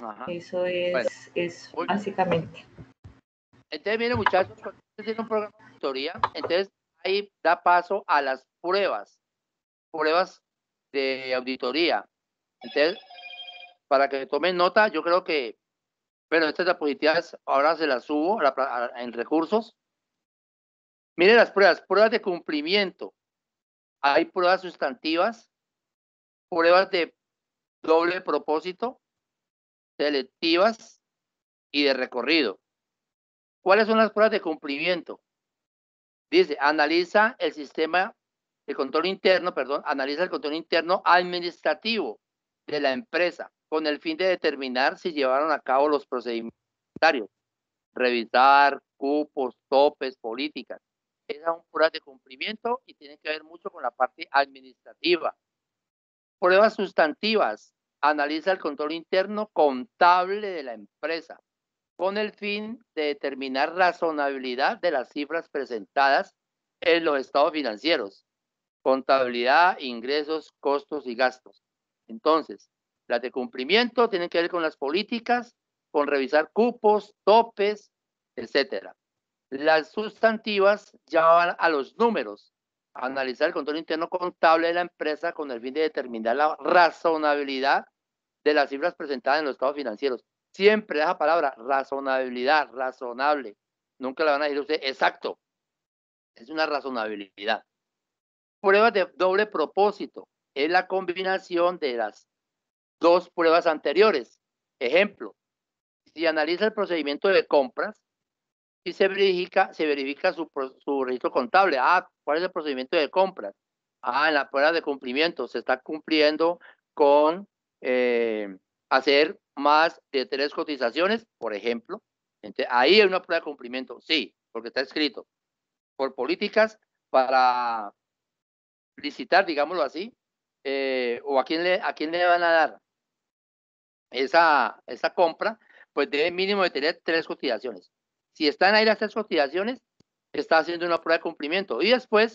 Ajá. Eso es básicamente. Entonces, miren, muchachos, cuando usted tiene un programa de auditoría, entonces ahí da paso a las pruebas de auditoría. Entonces, para que tomen nota, yo creo que, bueno, estas diapositivas ahora se las subo en recursos. Miren las pruebas de cumplimiento. Hay pruebas sustantivas, pruebas de doble propósito, selectivas y de recorrido. ¿Cuáles son las pruebas de cumplimiento? Dice, analiza el sistema de control interno, analiza el control interno administrativo de la empresa con el fin de determinar si llevaron a cabo los procedimientos necesarios. Revisar cupos, topes, políticas. Esas son pruebas de cumplimiento y tienen que ver mucho con la parte administrativa. Pruebas sustantivas. Analiza el control interno contable de la empresa con el fin de determinar razonabilidad de las cifras presentadas en los estados financieros. Contabilidad, ingresos, costos y gastos. Entonces, las de cumplimiento tienen que ver con las políticas, con revisar cupos, topes, etcétera. Las sustantivas ya van a los números, a analizar el control interno contable de la empresa con el fin de determinar la razonabilidad de las cifras presentadas en los estados financieros. Siempre esa palabra, razonabilidad, razonable. Nunca le van a decir a usted exacto. Es una razonabilidad. Pruebas de doble propósito. Es la combinación de las dos pruebas anteriores. Ejemplo, si analiza el procedimiento de compras y se verifica su registro contable. ¿Cuál es el procedimiento de compras? En la prueba de cumplimiento se está cumpliendo con hacer más de 3 cotizaciones, por ejemplo. Entonces, ahí hay una prueba de cumplimiento, sí, porque está escrito por políticas para licitar, digámoslo así, o a quién le van a dar esa compra, pues debe mínimo de tener 3 cotizaciones. Si están ahí las 3 cotizaciones, está haciendo una prueba de cumplimiento. Y después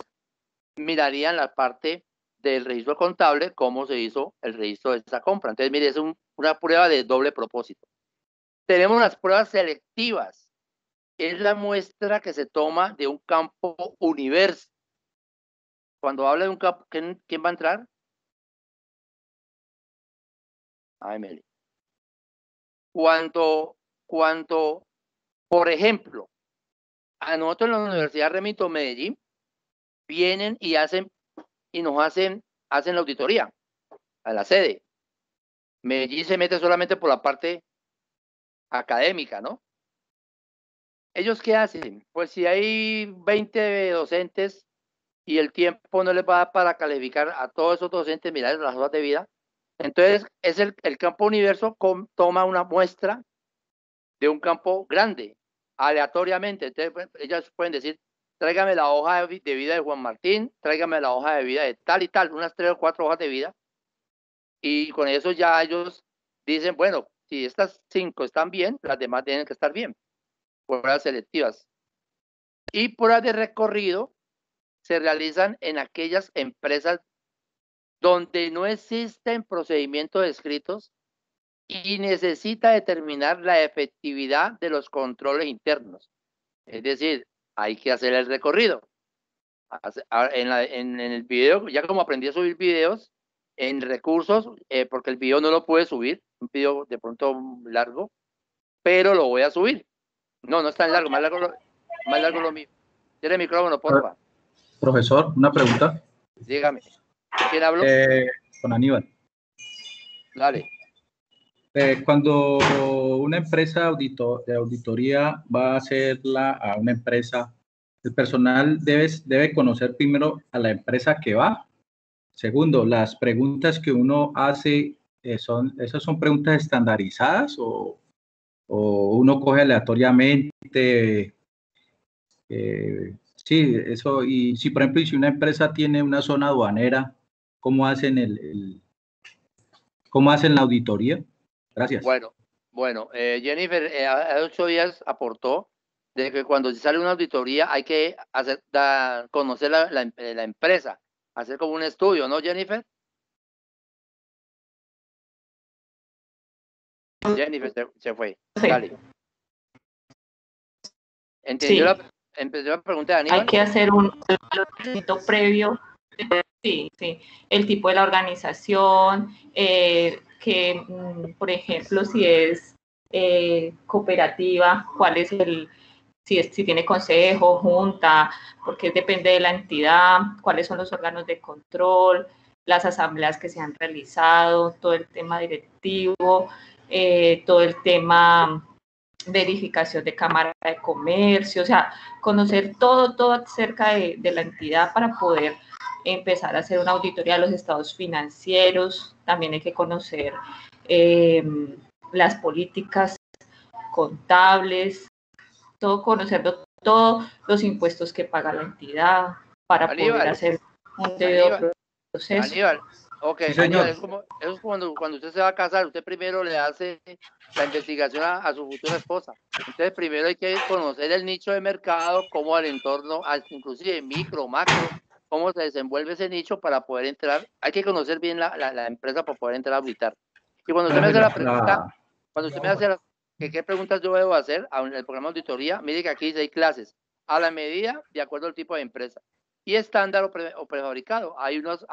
mirarían la parte del registro contable, cómo se hizo el registro de esa compra. Entonces, mire, es una prueba de doble propósito. Tenemos las pruebas selectivas. Es la muestra que se toma de un campo universo. Cuando habla de un campo, ¿quién va a entrar? Meli. Cuando, por ejemplo, a nosotros en la Universidad Remington Medellín, vienen y nos hacen la auditoría a la sede. Medellín se mete solamente por la parte académica, ¿no? ¿Ellos qué hacen? Pues si hay 20 docentes y el tiempo no les va a dar para calificar a todos esos docentes, mirar las hojas de vida, entonces es el campo universo toma una muestra de un campo grande, aleatoriamente. Entonces, pues, ellas pueden decir, tráigame la hoja de vida de Juan Martín, tráigame la hoja de vida de tal y tal, unas 3 o 4 hojas de vida, y con eso ya ellos dicen, bueno, si estas 5 están bien, las demás tienen que estar bien. Pruebas selectivas. Y pruebas de recorrido se realizan en aquellas empresas donde no existen procedimientos escritos y necesita determinar la efectividad de los controles internos. Es decir, hay que hacer el recorrido. En el video, ya como aprendí a subir videos, en recursos, porque el video no lo pude subir, un video de pronto largo, pero lo voy a subir. No es tan largo, más largo lo mío. Tiene el micrófono, porfa. Profesor, una pregunta. Dígame. ¿Quién habló? Con Aníbal. Dale. Cuando una empresa de auditoría va a hacerla a una empresa, el personal debe conocer primero a la empresa que va. Segundo, las preguntas que uno hace, ¿esas son preguntas estandarizadas o uno coge aleatoriamente? Sí, eso. Y si, por ejemplo, si una empresa tiene una zona aduanera, ¿cómo hacen cómo hacen la auditoría? Gracias. Bueno, Jennifer, hace 8 días aportó de que cuando se sale una auditoría hay que conocer la empresa, hacer como un estudio, ¿no, Jennifer? Jennifer se fue. Sí. Dale. ¿Entendió Sí. la pregunta de Aníbal? Hay que hacer un requisito previo. Sí, el tipo de la organización, por ejemplo, si es cooperativa, cuál es si tiene consejo, junta, porque depende de la entidad, cuáles son los órganos de control, las asambleas que se han realizado, todo el tema directivo, todo el tema verificación de cámara de comercio, o sea, conocer todo acerca de la entidad para poder empezar a hacer una auditoría de los estados financieros. También hay que conocer las políticas contables, conocer todos los impuestos que paga la entidad para poder hacer un debido proceso. Aníbal, ok, Sí, Aníbal, eso es cuando usted se va a casar, usted primero le hace la investigación a su futura esposa. Entonces primero hay que conocer el nicho de mercado, cómo el entorno, inclusive micro, macro, cómo se desenvuelve ese nicho para poder entrar. Hay que conocer bien la empresa para poder entrar a auditar. Y cuando usted me hace la pregunta, cuando usted me hace qué preguntas yo debo hacer en el programa de auditoría, mire que aquí dice hay clases a la medida de acuerdo al tipo de empresa. Y estándar o prefabricado. Hay unos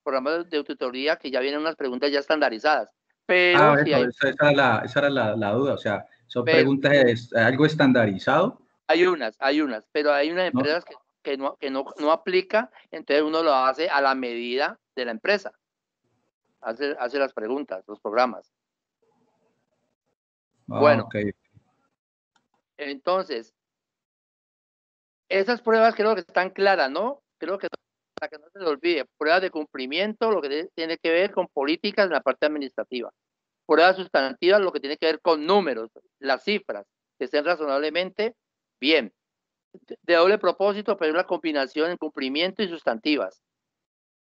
programas de auditoría que ya vienen unas preguntas ya estandarizadas. Pero si hay... Esa era la duda, o sea, son preguntas, algo estandarizado. Hay unas, pero hay unas empresas que no aplica, entonces uno lo hace a la medida de la empresa. Hace las preguntas, los programas. Bueno, okay. Entonces, esas pruebas creo que están claras, ¿no? Creo que para que no se le olvide, pruebas de cumplimiento, lo que tiene que ver con políticas en la parte administrativa. Pruebas sustantivas, lo que tiene que ver con números, las cifras, que estén razonablemente bien. De doble propósito, pero una combinación en cumplimiento y sustantivas.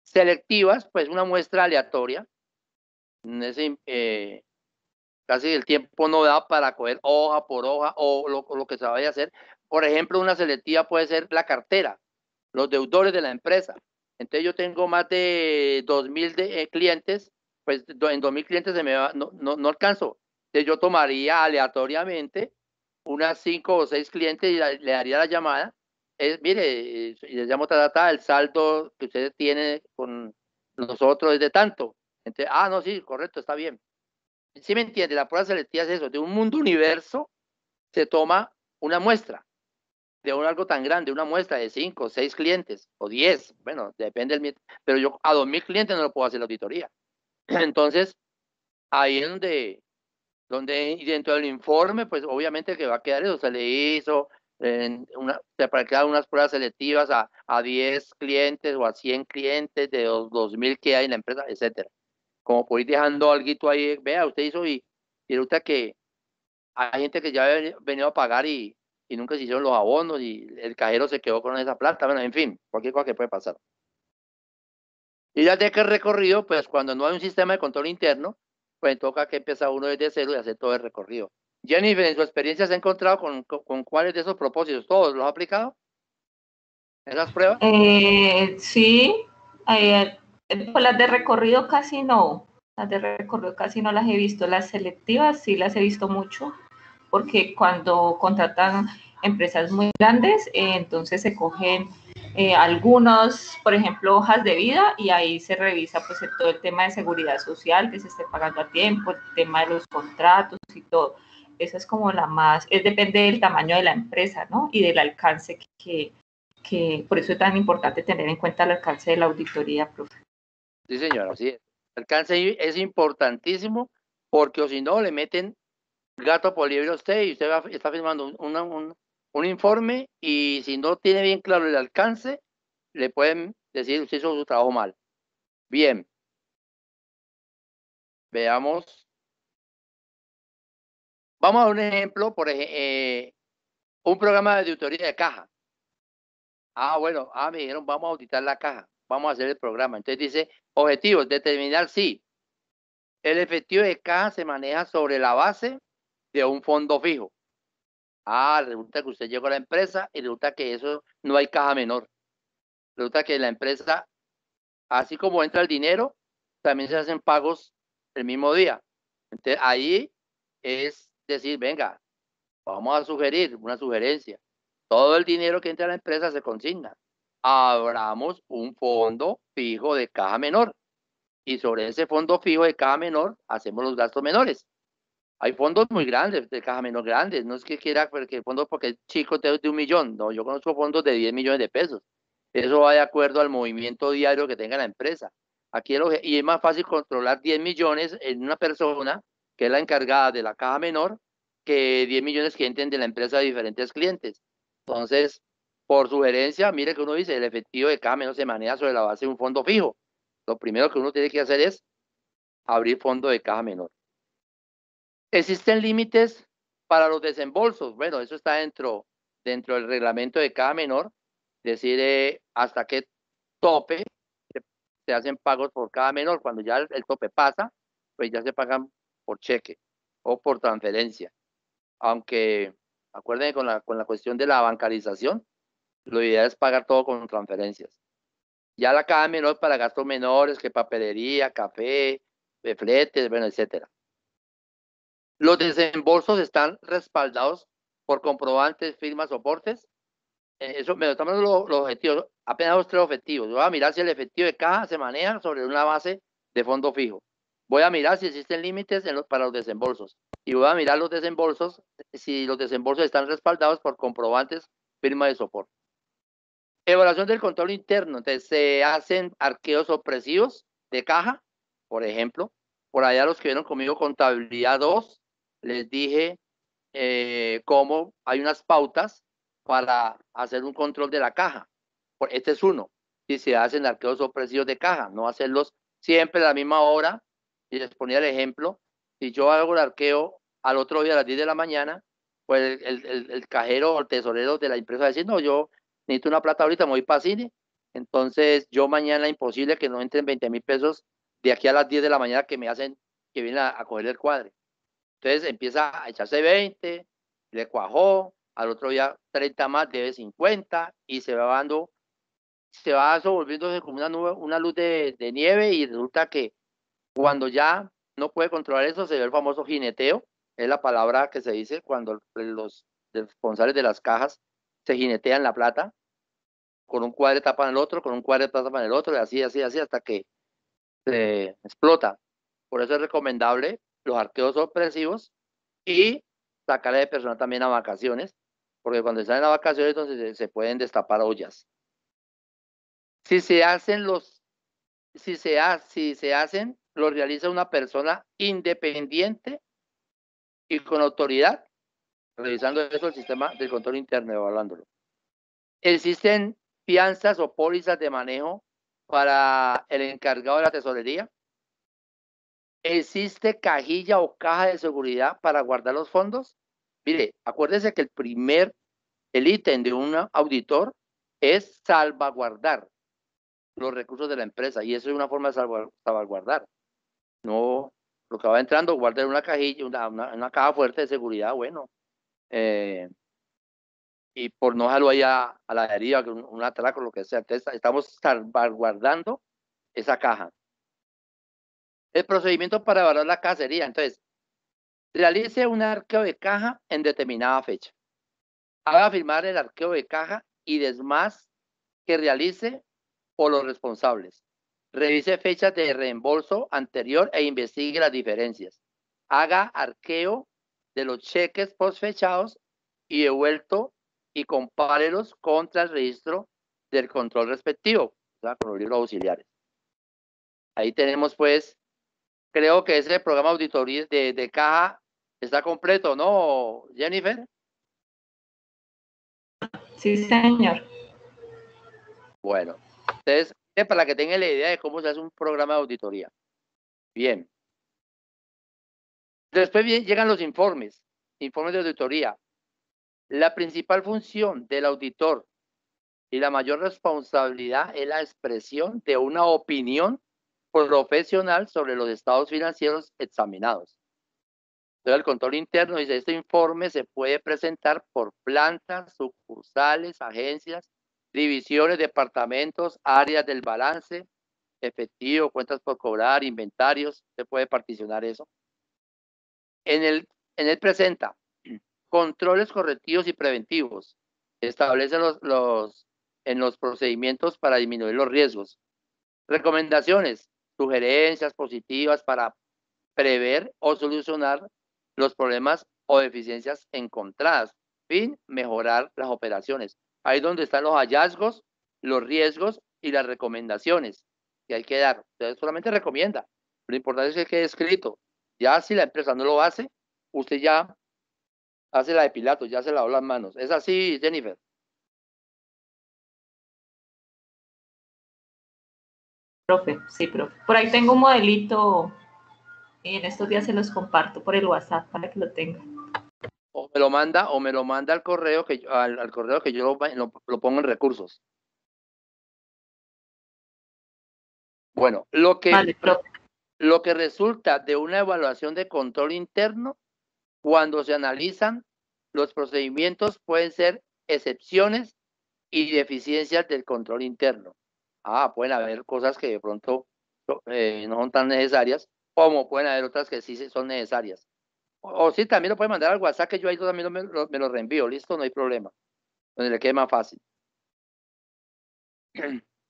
Selectivas, pues una muestra aleatoria. Casi el tiempo no da para coger hoja por hoja o lo que se vaya a hacer. Por ejemplo, una selectiva puede ser la cartera, los deudores de la empresa. Entonces yo tengo más de 2.000 clientes, pues en 2.000 clientes no alcanzo. Entonces yo tomaría aleatoriamente unas 5 o 6 clientes y le daría la llamada. Mire, les llamo el saldo que ustedes tienen con nosotros es de tanto. Entonces, no, sí, correcto, está bien. ¿Sí me entiende? La prueba selectiva es eso, de un mundo universo se toma una muestra de algo tan grande, una muestra de 5, 6 clientes o 10, bueno, depende del, pero yo a 2.000 clientes no lo puedo hacer la auditoría. Entonces, ahí es donde dentro del informe, pues obviamente que va a quedar eso, se le hizo se para crear unas pruebas selectivas a 10 clientes o a 100 clientes de los 2.000 que hay en la empresa, etcétera. Como por ir dejando algo ahí, vea, usted hizo y resulta que hay gente que ya ha venido a pagar y nunca se hicieron los abonos y el cajero se quedó con esa plata, bueno, en fin, cualquier cosa que puede pasar. Y ya de que el recorrido, pues cuando no hay un sistema de control interno, pues toca que empieza uno desde cero y hacer todo el recorrido. Jennifer, en su experiencia se ha encontrado con cuáles de esos propósitos, ¿todos los ha aplicado? ¿Esas pruebas? Sí, pues las de recorrido casi no. Las de recorrido casi no las he visto. Las selectivas sí las he visto mucho, porque cuando contratan empresas muy grandes, entonces se cogen algunos, por ejemplo, hojas de vida y ahí se revisa pues todo el tema de seguridad social, que se esté pagando a tiempo, el tema de los contratos y todo. Esa es como la más, depende del tamaño de la empresa, ¿no? Y del alcance que por eso es tan importante tener en cuenta el alcance de la auditoría, profe. Sí, señora, sí. El alcance es importantísimo porque o si no le meten gato por liebre a usted y usted está firmando un informe y si no tiene bien claro el alcance, le pueden decir usted hizo su trabajo mal. Bien. Veamos. Vamos a un ejemplo, por ejemplo, un programa de auditoría de caja. Bueno, me dijeron, vamos a auditar la caja, vamos a hacer el programa. Entonces dice, objetivos, determinar si el efectivo de caja se maneja sobre la base de un fondo fijo. Resulta que usted llegó a la empresa y resulta que eso no hay caja menor. Resulta que la empresa, así como entra el dinero, también se hacen pagos el mismo día. Entonces ahí es decir, venga, vamos a sugerir una sugerencia. Todo el dinero que entra a la empresa se consigna. Abramos un fondo fijo de caja menor. Y sobre ese fondo fijo de caja menor hacemos los gastos menores. Hay fondos muy grandes, de caja menor grandes. No es que quiera porque el fondo porque es chico de 1 millón. No, yo conozco fondos de 10 millones de pesos. Eso va de acuerdo al movimiento diario que tenga la empresa. Aquí y es más fácil controlar 10 millones en una persona que es la encargada de la caja menor que 10 millones que entren de la empresa de diferentes clientes. Entonces, por sugerencia, mire que uno dice, el efectivo de caja menor se maneja sobre la base de un fondo fijo. Lo primero que uno tiene que hacer es abrir fondo de caja menor. ¿Existen límites para los desembolsos? Bueno, eso está dentro del reglamento de caja menor, decir hasta qué tope se hacen pagos por cada menor. Cuando ya el tope pasa, pues ya se pagan por cheque o por transferencia. Aunque, acuérdense con la cuestión de la bancarización, lo ideal es pagar todo con transferencias. Ya la caja menor para gastos menores, que papelería, café, fletes, bueno, etcétera. Los desembolsos están respaldados por comprobantes, firmas, soportes. Eso me estamos los objetivos, apenas los 3 objetivos. Voy a mirar si el efectivo de caja se maneja sobre una base de fondo fijo. Voy a mirar si existen límites para los desembolsos. Y voy a mirar los desembolsos, si los desembolsos están respaldados por comprobantes, firma de soporte. Evaluación del control interno. Entonces, se hacen arqueos opresivos de caja, por ejemplo. Por allá los que vieron conmigo contabilidad 2, les dije cómo hay unas pautas para hacer un control de la caja. Este es uno. Si se hacen arqueos opresivos de caja, no hacerlos siempre a la misma hora. Y les ponía el ejemplo. Si yo hago el arqueo al otro día a las 10 de la mañana, pues el cajero o el tesorero de la empresa va a decir, no, yo necesito una plata ahorita, me voy para cine. Entonces, yo mañana imposible que no entren 20.000 pesos de aquí a las 10 de la mañana que vienen a coger el cuadre. Entonces empieza a echarse 20, le cuajó, al otro día 30 más, debe 50 y se va volviéndose como una luz de nieve y resulta que cuando ya no puede controlar eso se ve el famoso jineteo, es la palabra que se dice cuando los responsables de las cajas se jinetean la plata, con un cuadre tapan el otro, con un cuadre tapan el otro, y así, hasta que se explota. Por eso es recomendable los arqueos opresivos y sacarle de personal también a vacaciones, porque cuando están a vacaciones entonces se pueden destapar ollas. Si se hacen, lo realiza una persona independiente y con autoridad, revisando eso el sistema del control interno, evaluándolo. ¿Existen fianzas o pólizas de manejo para el encargado de la tesorería? ¿Existe cajilla o caja de seguridad para guardar los fondos? Mire, acuérdese que el ítem de un auditor es salvaguardar los recursos de la empresa y eso es una forma de salvaguardar. No, lo que va entrando, guardar una cajilla, una caja fuerte de seguridad, bueno. Y por no dejarlo ahí a la deriva, un atraco, lo que sea. Entonces, estamos salvaguardando esa caja. El procedimiento para evaluar la caja sería, entonces, realice un arqueo de caja en determinada fecha. Haga firmar el arqueo de caja y demás que realice por los responsables. Revise fechas de reembolso anterior e investigue las diferencias. Haga arqueo de los cheques postfechados y devuelto y compárelos contra el registro del control respectivo, o sea, con los libros auxiliares. Ahí tenemos pues, creo que ese programa de auditoría de caja está completo, ¿no, Jennifer? Sí, señor. Bueno, entonces Para que tengan la idea de cómo se hace un programa de auditoría. Bien. Después llegan los informes de auditoría. La principal función del auditor y la mayor responsabilidad es la expresión de una opinión profesional sobre los estados financieros examinados. Entonces, el control interno dice, este informe se puede presentar por plantas, sucursales, agencias, divisiones, departamentos, áreas del balance, efectivo, cuentas por cobrar, inventarios, se puede particionar eso. En él presenta controles correctivos y preventivos, establece en los procedimientos para disminuir los riesgos, recomendaciones, sugerencias positivas para prever o solucionar los problemas o deficiencias encontradas, fin, mejorar las operaciones. Ahí es donde están los hallazgos, los riesgos y las recomendaciones que hay que dar. Usted solamente recomienda. Lo importante es que quede escrito. Ya si la empresa no lo hace, usted ya hace la de Pilatos, ya se lavó las manos. ¿Es así, Jennifer? Profe, sí, profe. Por ahí tengo un modelito. En estos días se los comparto por el WhatsApp para que lo tengan. O me lo manda al correo al correo que yo lo pongo en recursos. Bueno, lo que resulta de una evaluación de control interno, cuando se analizan los procedimientos, pueden ser excepciones y deficiencias del control interno. Pueden haber cosas que de pronto no son tan necesarias, como pueden haber otras que sí son necesarias. O sí, también lo puede mandar al WhatsApp, que yo ahí también me lo reenvío, listo, no hay problema, donde le quede más fácil.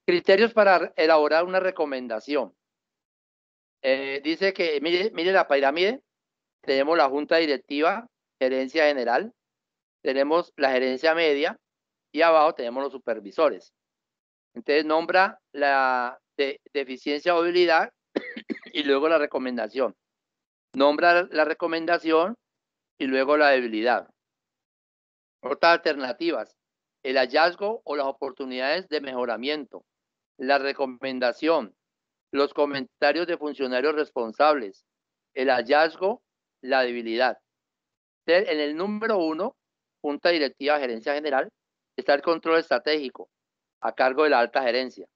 Criterios para elaborar una recomendación. Dice que, mire la pirámide, tenemos la junta directiva, gerencia general, tenemos la gerencia media y abajo tenemos los supervisores. Entonces nombra la deficiencia o debilidad y luego la recomendación. Nombra la recomendación y luego la debilidad. Otras alternativas, el hallazgo o las oportunidades de mejoramiento, la recomendación, los comentarios de funcionarios responsables, el hallazgo, la debilidad. En el número 1, Junta Directiva, Gerencia General, está el control estratégico, a cargo de la alta gerencia.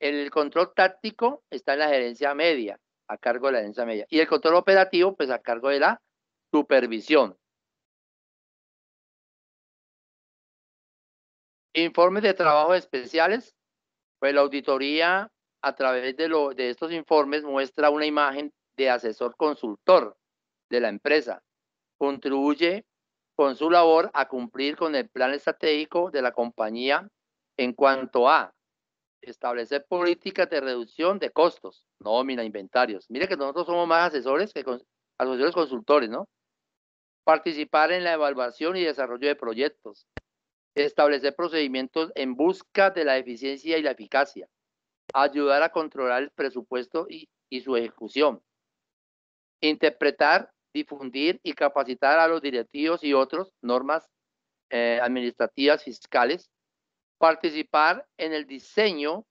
El control táctico está en la gerencia media, a cargo de la gerencia media. Y el control operativo, pues a cargo de la supervisión. Informes de trabajos especiales, pues la auditoría a través de estos informes muestra una imagen de asesor consultor de la empresa. Contribuye con su labor a cumplir con el plan estratégico de la compañía en cuanto a establecer políticas de reducción de costos, nómina, inventarios. Mire que nosotros somos más asesores que asesores consultores, ¿no? Participar en la evaluación y desarrollo de proyectos. Establecer procedimientos en busca de la eficiencia y la eficacia. Ayudar a controlar el presupuesto y su ejecución. Interpretar, difundir y capacitar a los directivos y otros normas administrativas fiscales. Participar en el diseño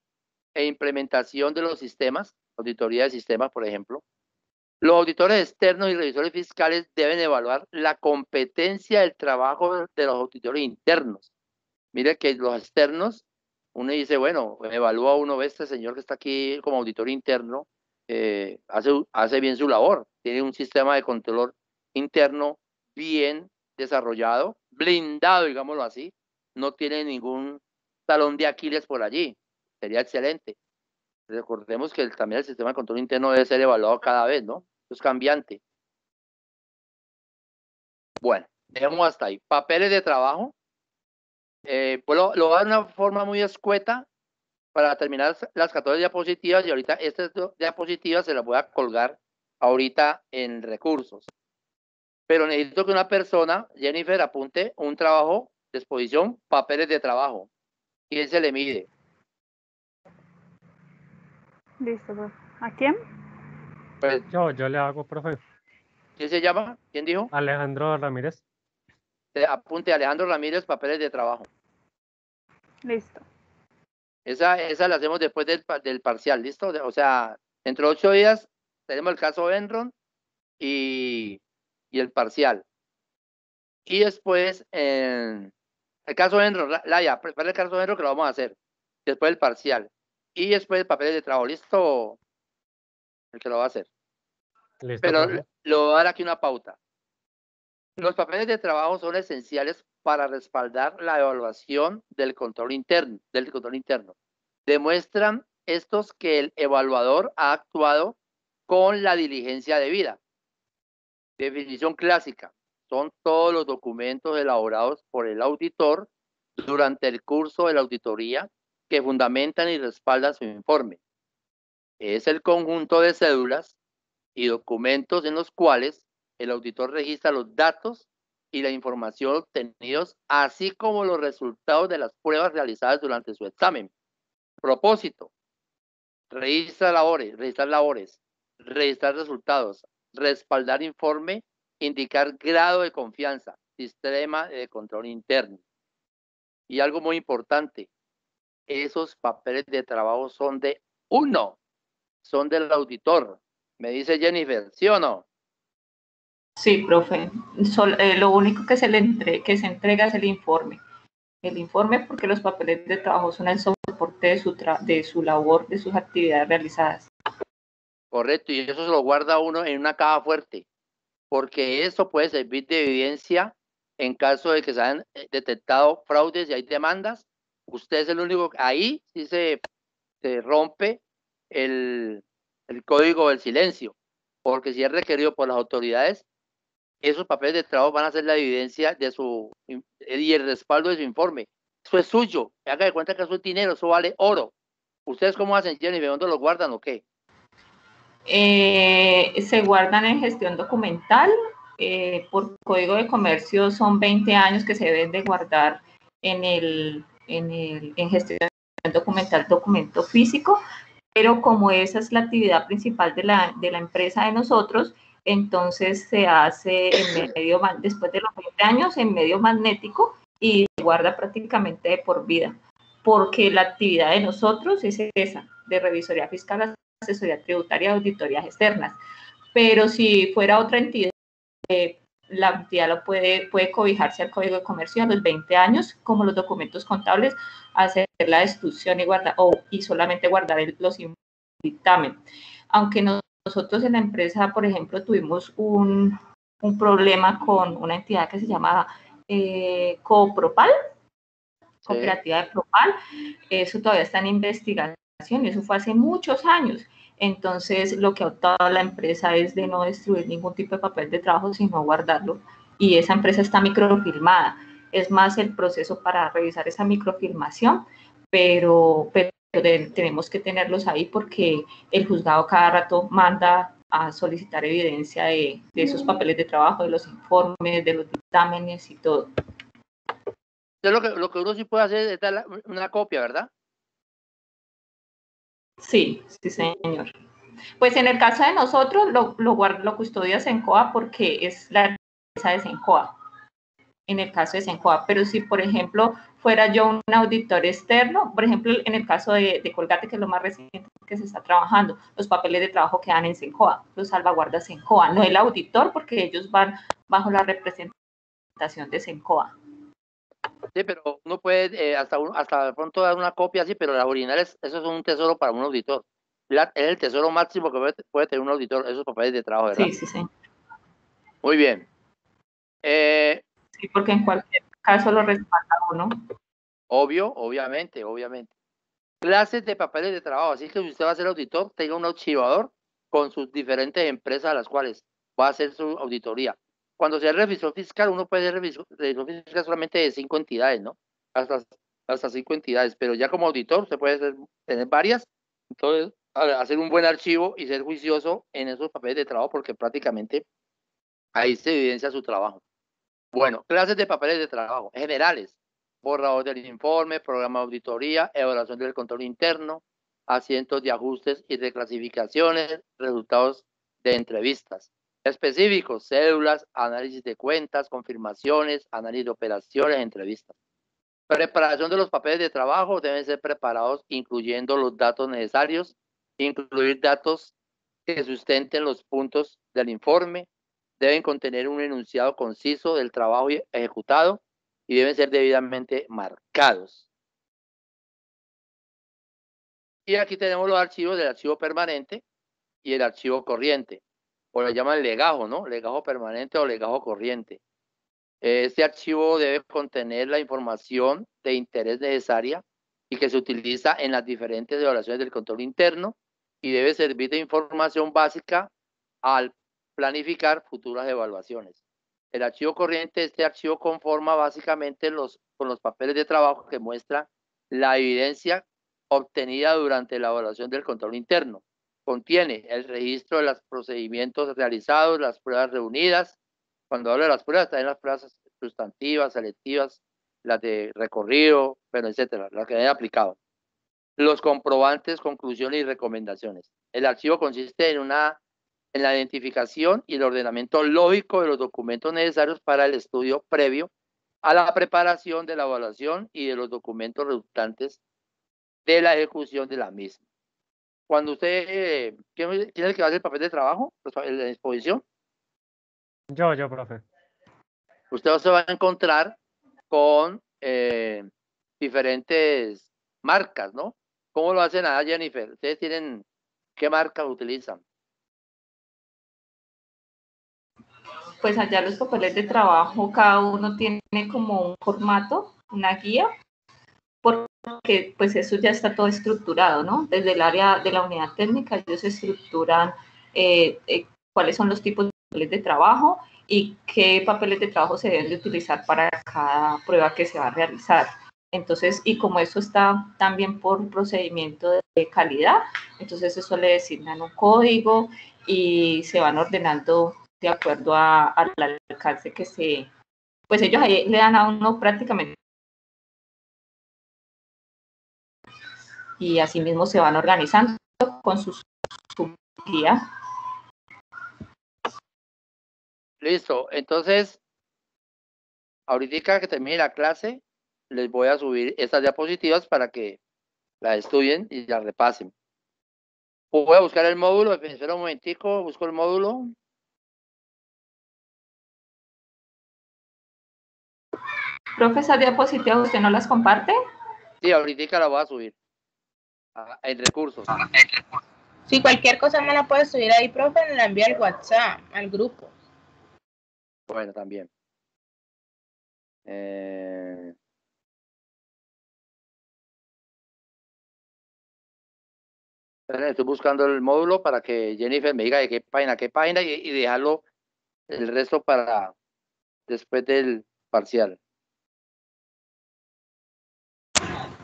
e implementación de los sistemas, auditoría de sistemas, por ejemplo. Los auditores externos y revisores fiscales deben evaluar la competencia del trabajo de los auditores internos. Mire que los externos, uno dice, bueno, evalúa uno, ve este señor que está aquí como auditor interno, hace bien su labor, tiene un sistema de control interno bien desarrollado, blindado, digámoslo así, no tiene ningún talón de Aquiles por allí, sería excelente. Recordemos que también el sistema de control interno debe ser evaluado cada vez, ¿no? Es cambiante. Bueno, dejemos hasta ahí. Papeles de trabajo. Pues lo voy a dar de una forma muy escueta para terminar las 14 diapositivas y ahorita estas diapositivas se las voy a colgar ahorita en recursos. Pero necesito que una persona, Jennifer, apunte un trabajo de exposición, papeles de trabajo. ¿Quién se le mide? Listo, profe. ¿A quién? Pues, yo le hago, profe. ¿Quién se llama? ¿Quién dijo? Alejandro Ramírez. Apunte Alejandro Ramírez, papeles de trabajo. Listo. Esa la hacemos después del parcial, ¿listo? O sea, entre 8 días tenemos el caso Enron y el parcial. Y después, el caso Enron, Laia, prepara el caso Enron que lo vamos a hacer. Después el parcial. Y después el papel de trabajo, ¿listo? El que lo va a hacer. Listo, Pero profe. le voy a dar aquí una pauta. Los papeles de trabajo son esenciales para respaldar la evaluación del control interno. Demuestran estos que el evaluador ha actuado con la diligencia debida. Definición clásica. Son todos los documentos elaborados por el auditor durante el curso de la auditoría que fundamentan y respaldan su informe. Es el conjunto de cédulas y documentos en los cuales el auditor registra los datos y la información obtenidos, así como los resultados de las pruebas realizadas durante su examen. Propósito: registrar labores, registrar resultados, respaldar informe, indicar grado de confianza, sistema de control interno. Y algo muy importante, esos papeles de trabajo son de uno, son del auditor. Me dice Jennifer, ¿sí o no? Sí, profe. Lo único que se entrega es el informe. El informe porque los papeles de trabajo son el soporte de su labor, de sus actividades realizadas. Correcto, y eso se lo guarda uno en una caja fuerte, porque eso puede servir de evidencia en caso de que se hayan detectado fraudes y hay demandas. Usted es el único, ahí sí se rompe el código del silencio, porque si es requerido por las autoridades, esos papeles de trabajo van a ser la evidencia de y el respaldo de su informe. Eso es suyo, haga de cuenta que eso es dinero, eso vale oro. ¿Ustedes cómo hacen, Jennifer? ¿Dónde lo guardan o qué? Se guardan en gestión documental. Por código de comercio son 20 años que se deben de guardar en gestión documental, documento físico, pero como esa es la actividad principal de la empresa de nosotros, entonces se hace después de los 20 años en medio magnético y se guarda prácticamente de por vida, porque la actividad de nosotros es esa, de revisoría fiscal, asesoría tributaria, auditorías externas. Pero si fuera otra entidad, la entidad puede cobijarse al Código de Comercio a los 20 años, como los documentos contables, hacer la destrucción y solamente guardar los dictamen. Aunque nosotros en la empresa, por ejemplo, tuvimos un problema con una entidad que se llama Copropal, Cooperativa de Propal, eso todavía está en investigación, y eso fue hace muchos años. Entonces, lo que ha optado la empresa es de no destruir ningún tipo de papel de trabajo, sino guardarlo. Y esa empresa está microfilmada. Es más el proceso para revisar esa microfilmación, pero tenemos que tenerlos ahí porque el juzgado cada rato manda a solicitar evidencia de esos papeles de trabajo, de los informes, de los dictámenes y todo. Entonces, lo que uno sí puede hacer es dar una copia, ¿verdad? Sí, sí, señor. Pues en el caso de nosotros, lo custodia Sencoa porque es la empresa de Sencoa, en el caso de Sencoa. Pero si, por ejemplo, fuera yo un auditor externo, por ejemplo, en el caso de Colgate, que es lo más reciente que se está trabajando, los papeles de trabajo quedan en Sencoa, los salvaguarda Sencoa, no el auditor, porque ellos van bajo la representación de Sencoa. Sí, pero uno puede hasta de pronto dar una copia así, pero las originales, eso es un tesoro para un auditor. Es el tesoro máximo que puede tener un auditor, esos papeles de trabajo, ¿verdad? Sí, sí, sí. Muy bien. Sí, porque en cualquier caso lo respalda uno. Obviamente. Clases de papeles de trabajo, así que si usted va a ser auditor, tenga un archivador con sus diferentes empresas a las cuales va a hacer su auditoría. Cuando sea revisor fiscal, uno puede ser revisor fiscal solamente de 5 entidades, ¿no? Hasta 5 entidades, pero ya como auditor usted puede tener varias. Entonces, hacer un buen archivo y ser juicioso en esos papeles de trabajo, porque prácticamente ahí se evidencia su trabajo. Bueno, clases de papeles de trabajo generales: borrador del informe, programa de auditoría, evaluación del control interno, asientos de ajustes y reclasificaciones, resultados de entrevistas. Específicos: cédulas, análisis de cuentas, confirmaciones, análisis de operaciones, entrevistas. Preparación de los papeles de trabajo deben ser preparados incluyendo los datos necesarios, incluir datos que sustenten los puntos del informe, deben contener un enunciado conciso del trabajo ejecutado y deben ser debidamente marcados. Y aquí tenemos los archivos del archivo permanente y el archivo corriente, o le llaman legajo, ¿no? Legajo permanente o legajo corriente. Este archivo debe contener la información de interés necesaria y que se utiliza en las diferentes evaluaciones del control interno y debe servir de información básica al planificar futuras evaluaciones. El archivo corriente, este archivo conforma básicamente con los papeles de trabajo que muestran la evidencia obtenida durante la evaluación del control interno. Contiene el registro de los procedimientos realizados, las pruebas reunidas. Cuando hablo de las pruebas, también las pruebas sustantivas, selectivas, las de recorrido, pero etcétera, las que hayan aplicado. Los comprobantes, conclusiones y recomendaciones. El archivo consiste en la identificación y el ordenamiento lógico de los documentos necesarios para el estudio previo a la preparación de la evaluación y de los documentos resultantes de la ejecución de la misma. Cuando usted, ¿quién es el que va a hacer el papel de trabajo? ¿La exposición? Yo, profe. Usted se va a encontrar con diferentes marcas, ¿no? ¿Cómo lo hacen allá, Jennifer? ¿Ustedes tienen qué marcas utilizan? Pues allá los papeles de trabajo, cada uno tiene como un formato, una guía, porque pues eso ya está todo estructurado, ¿no? Desde el área de la unidad técnica ellos estructuran cuáles son los tipos de papeles de trabajo y qué papeles de trabajo se deben de utilizar para cada prueba que se va a realizar. Entonces, y como eso está también por procedimiento de calidad, entonces eso le designan un código y se van ordenando de acuerdo al alcance que se... Pues ellos ahí le dan a uno prácticamente y así mismo se van organizando con su guía. Listo, entonces, ahorita que termine la clase, les voy a subir estas diapositivas para que las estudien y las repasen. Voy a buscar el módulo, espera un momentico, busco el módulo. Profesor, diapositivas, ¿usted no las comparte? Sí, ahorita la voy a subir en recursos. Si cualquier cosa me la puede subir ahí, profe, me la envía al WhatsApp, al grupo. Bueno, también. Estoy buscando el módulo para que Jennifer me diga de qué página y dejarlo el resto para después del parcial.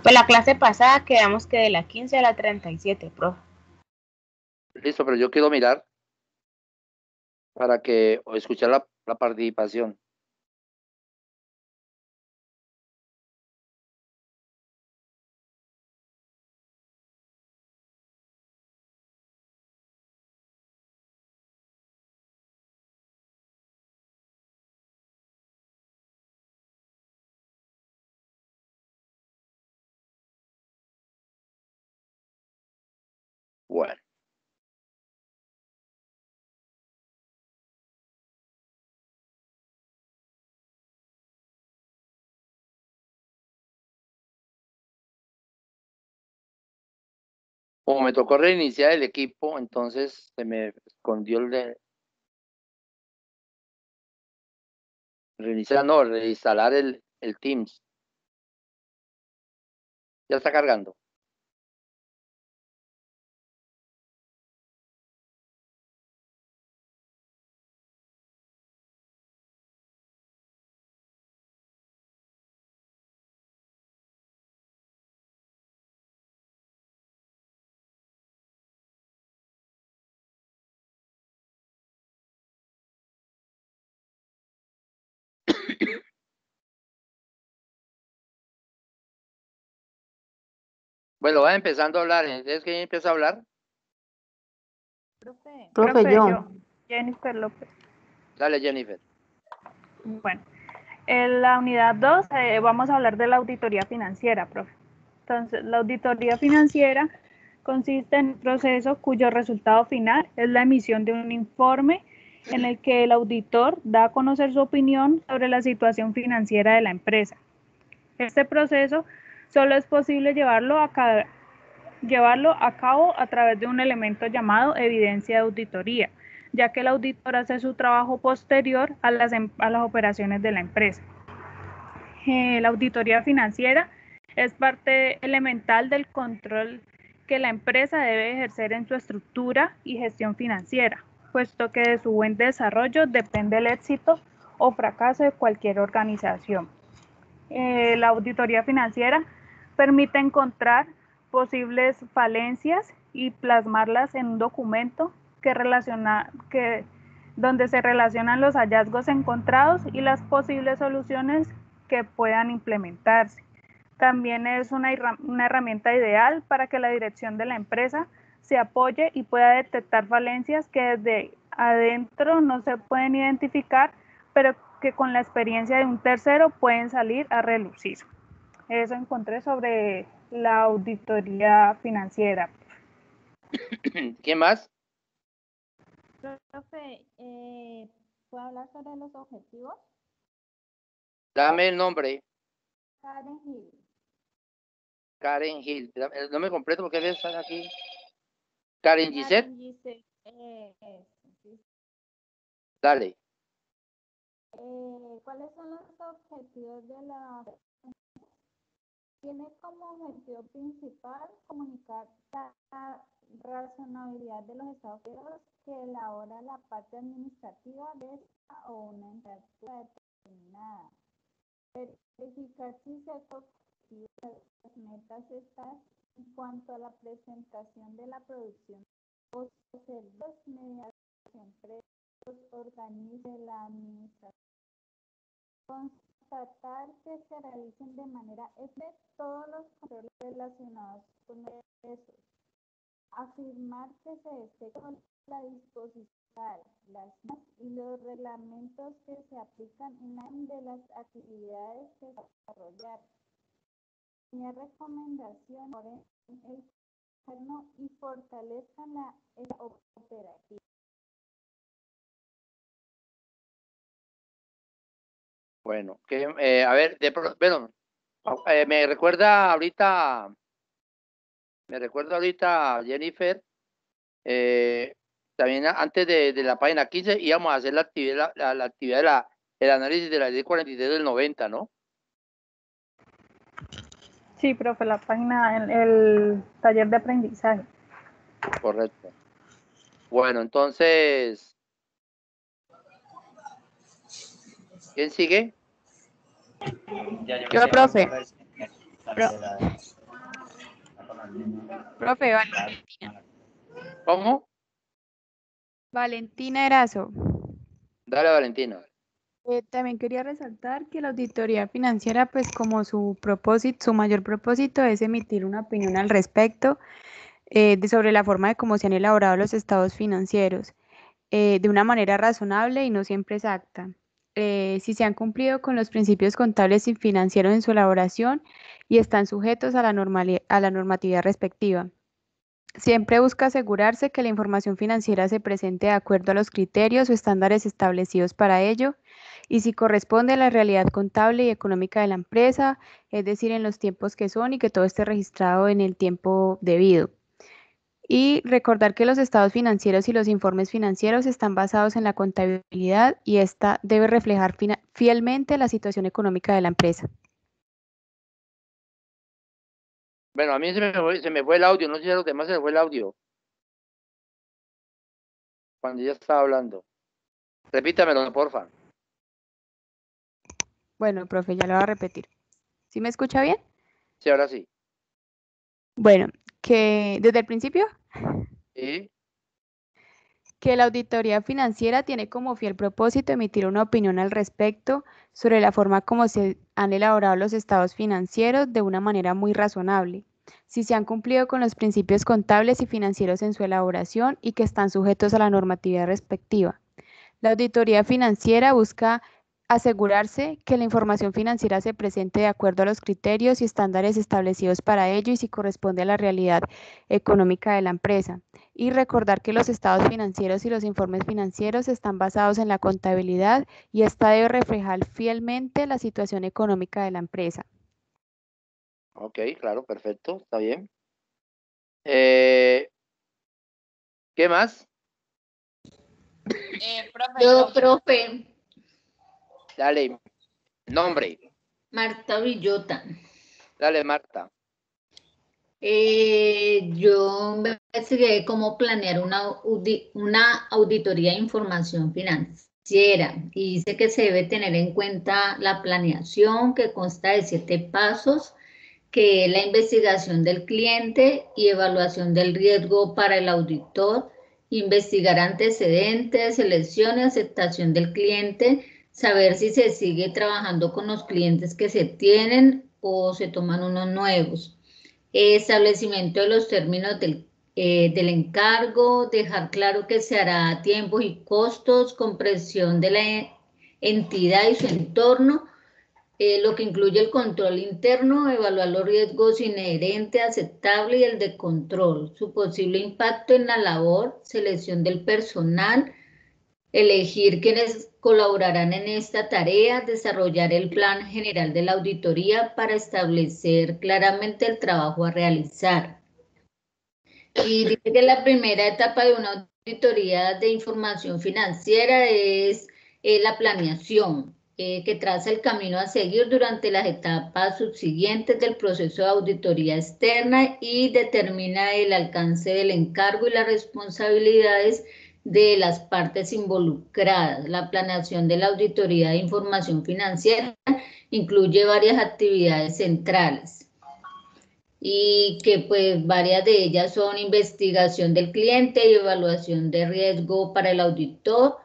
Pues la clase pasada quedamos que de la 15 a la 37, profe. Listo, pero yo quiero mirar para que o escuchar la participación. Bueno. Como me tocó reiniciar el equipo, entonces se me escondió el de reiniciar, no, reinstalar el Teams. Ya está cargando. Bueno, va empezando a hablar. ¿Es que empieza a hablar? Profe, yo. Jennifer López. Dale, Jennifer. Bueno, En la unidad 2 vamos a hablar de la auditoría financiera, profe. Entonces, la auditoría financiera consiste en un proceso cuyo resultado final es la emisión de un informe en el que el auditor da a conocer su opinión sobre la situación financiera de la empresa. Este proceso solo es posible llevarlo a cabo a través de un elemento llamado evidencia de auditoría, ya que el auditor hace su trabajo posterior a las operaciones de la empresa. La auditoría financiera es parte elemental del control que la empresa debe ejercer en su estructura y gestión financiera, puesto que de su buen desarrollo depende el éxito o fracaso de cualquier organización. La auditoría financiera permite encontrar posibles falencias y plasmarlas en un documento donde se relacionan los hallazgos encontrados y las posibles soluciones que puedan implementarse. También es una herramienta ideal para que la dirección de la empresa se apoye y pueda detectar falencias que desde adentro no se pueden identificar, pero que con la experiencia de un tercero pueden salir a relucir. Eso encontré sobre la auditoría financiera. ¿Quién más? Profe, ¿puedo hablar sobre los objetivos? Dame el nombre. Karen Hill. Karen Hill. No me completo porque están aquí. Karen Gisette. Sí. Dale. ¿Cuáles son los objetivos de la... Tiene como objetivo principal comunicar la razonabilidad de los estados financieros que elabora la parte administrativa de esta o una entidad determinada. Verificar si se cumplen las metas estas en cuanto a la presentación de la producción o servicios mediante las empresas, organismos de la administración. Constatar que se realicen de manera eficiente todos los controles relacionados con los ingresos. Afirmar que se esté con la disposición, las normas y los reglamentos que se aplican en la de las actividades que se desarrollar. Mi recomendación en el gobierno y fortalezcan la operativa. Bueno, a ver, me recuerda ahorita Jennifer, también antes de la página 15 íbamos a hacer la actividad el análisis de la ley 43 del 90, ¿no? Sí, profe, la página, el taller de aprendizaje. Correcto. Bueno, entonces, ¿quién sigue? Yo, profe. Profe, Valentina. ¿Cómo? Valentina Erazo. Dale, Valentina. También quería resaltar que la auditoría financiera, pues como su mayor propósito es emitir una opinión al respecto sobre la forma de cómo se han elaborado los estados financieros de una manera razonable y no siempre exacta. Si se han cumplido con los principios contables y financieros en su elaboración y están sujetos a la normatividad respectiva. Siempre busca asegurarse que la información financiera se presente de acuerdo a los criterios o estándares establecidos para ello y si corresponde a la realidad contable y económica de la empresa, es decir, en los tiempos que son y que todo esté registrado en el tiempo debido. Y recordar que los estados financieros y los informes financieros están basados en la contabilidad y esta debe reflejar fielmente la situación económica de la empresa. Bueno, a mí se me fue el audio, no sé si a los demás se me fue el audio. Cuando ya estaba hablando. Repítamelo, porfa. Bueno, profe, ya lo voy a repetir. ¿Sí me escucha bien? Sí, ahora sí. Bueno, que desde el principio. ¿Sí? Que la auditoría financiera tiene como fiel propósito emitir una opinión al respecto sobre la forma como se han elaborado los estados financieros de una manera muy razonable, si se han cumplido con los principios contables y financieros en su elaboración y que están sujetos a la normatividad respectiva. La auditoría financiera busca asegurarse que la información financiera se presente de acuerdo a los criterios y estándares establecidos para ello y si corresponde a la realidad económica de la empresa. Y recordar que los estados financieros y los informes financieros están basados en la contabilidad y esta debe reflejar fielmente la situación económica de la empresa. Ok, claro, perfecto, está bien. ¿Qué más? Yo, profe. Dale, nombre. Marta Villota. Dale, Marta. Yo investigué cómo planear una auditoría de información financiera y dice que se debe tener en cuenta la planeación que consta de 7 pasos, que es la investigación del cliente y evaluación del riesgo para el auditor, investigar antecedentes, selección y aceptación del cliente, saber si se sigue trabajando con los clientes que se tienen o se toman unos nuevos. Establecimiento de los términos del encargo, dejar claro que se hará a tiempos y costos, comprensión de la entidad y su entorno, lo que incluye el control interno, evaluar los riesgos inherentes, aceptables y el de control, su posible impacto en la labor, selección del personal, elegir quienes colaborarán en esta tarea, desarrollar el plan general de la auditoría para establecer claramente el trabajo a realizar. Y dice que la primera etapa de una auditoría de información financiera es la planeación, que traza el camino a seguir durante las etapas subsiguientes del proceso de auditoría externa y determina el alcance del encargo y las responsabilidades de las partes involucradas. La planeación de la auditoría de información financiera incluye varias actividades centrales y que pues varias de ellas son investigación del cliente y evaluación de riesgo para el auditor,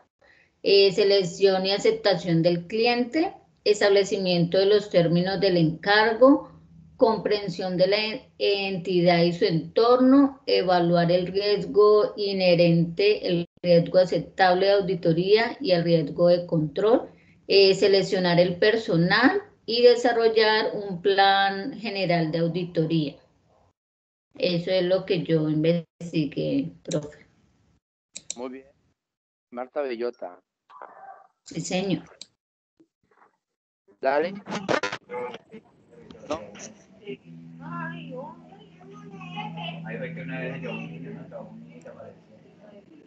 selección y aceptación del cliente, establecimiento de los términos del encargo, comprensión de la entidad y su entorno, evaluar el riesgo inherente, el riesgo aceptable de auditoría y el riesgo de control, seleccionar el personal y desarrollar un plan general de auditoría. Eso es lo que yo investigué, profe. Muy bien. Marta Bellota. Sí, señor. Dale. No.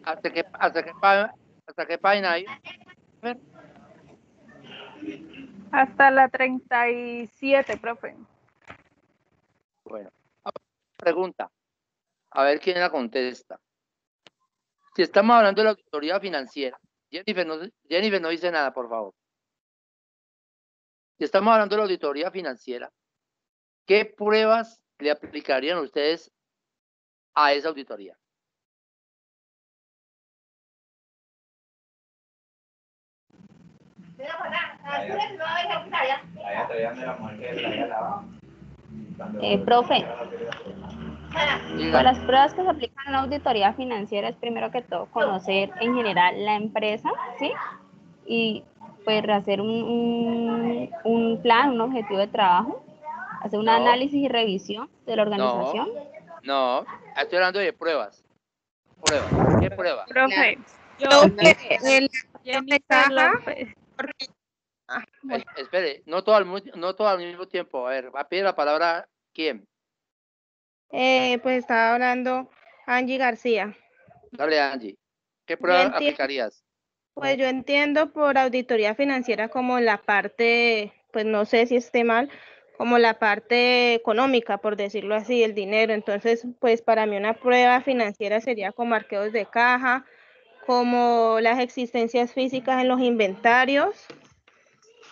¿Hasta qué página hay? Hasta la 37, profe. Bueno, pregunta. A ver quién la contesta. Si estamos hablando de la auditoría financiera, Jennifer no dice nada, por favor. Si estamos hablando de la auditoría financiera, ¿qué pruebas le aplicarían ustedes a esa auditoría? Profe, pues las pruebas que se aplican en la auditoría financiera es primero que todo conocer en general la empresa, ¿sí? Y pues hacer un plan, un objetivo de trabajo, hacer un análisis y revisión de la organización. No, estoy hablando de pruebas. ¿Qué prueba? Profe, Espere, no todo al mismo tiempo. A ver, va a pedir la palabra ¿quién? Pues estaba hablando Angie García. Dale, Angie. ¿Qué prueba aplicarías? Pues yo entiendo por auditoría financiera como la parte, pues no sé si esté mal, como la parte económica, por decirlo así, el dinero. Entonces, pues para mí una prueba financiera sería como arqueos de caja, como las existencias físicas en los inventarios.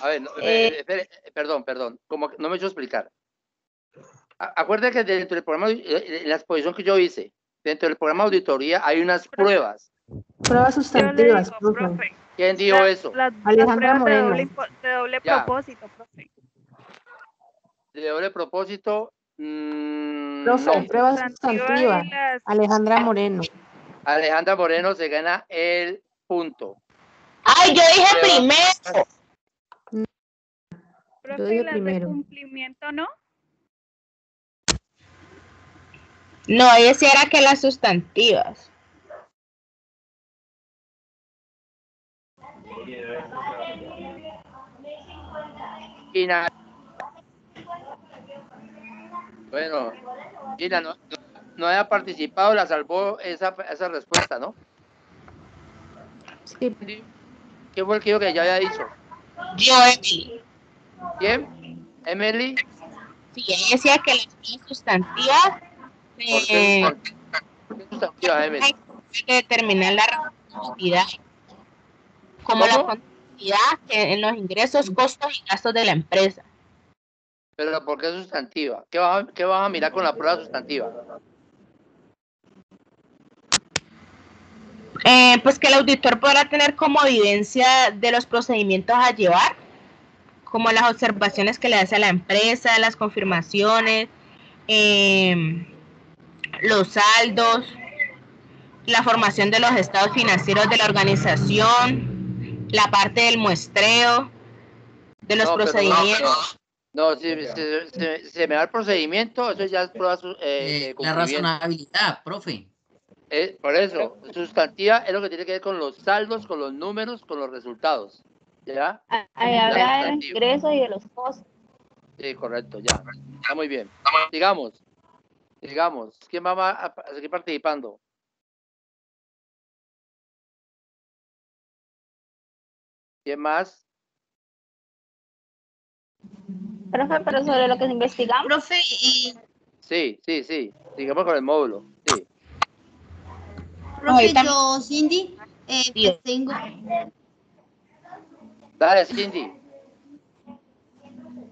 A ver, espere, perdón, como no me he hecho explicar. Acuérdate que dentro del programa, en la exposición que yo hice, dentro del programa de auditoría hay unas pruebas. Pruebas sustantivas, profe. ¿Quién dijo eso? Alejandra Moreno. De doble propósito, profe. De doble propósito. Profe, pruebas sustantivas. Alejandra Moreno. Alejandra Moreno se gana el punto. ¡Ay, yo dije primero! Yo dije las primero. de cumplimiento, ¿no? No, ella sí era que las sustantivas. Gina. Bueno, Gina, no haya participado, la salvó esa respuesta, ¿no? Sí. ¿Quién fue el que dijo que ya había dicho? Yo, Emily. ¿Quién? ¿Emily? Sí, ella decía que las sustantivas ¿Por qué sustantiva, Emily? hay que determinar la rentabilidad, como la contabilidad en los ingresos, costos y gastos de la empresa. ¿Pero por qué sustantiva? ¿Qué vas a mirar con la prueba sustantiva? Pues que el auditor podrá tener como evidencia de los procedimientos a llevar, como las observaciones que le hace a la empresa, las confirmaciones, los saldos, la formación de los estados financieros de la organización, la parte del muestreo, de los procedimientos. No, si se me da el procedimiento, eso ya es prueba de la razonabilidad, profe. Por eso, sustantiva es lo que tiene que ver con los saldos, con los números, con los resultados. ¿Ya? Ahí habla de los ingresos y de los costos. Sí, correcto, ya. Está muy bien. Sigamos. ¿Quién va a seguir participando? ¿Quién más? Profe, pero sobre lo que se investigamos. Profe, Sí. Sigamos con el módulo. Sí. Profe, yo, Cindy, pues tengo... Dale, Cindy.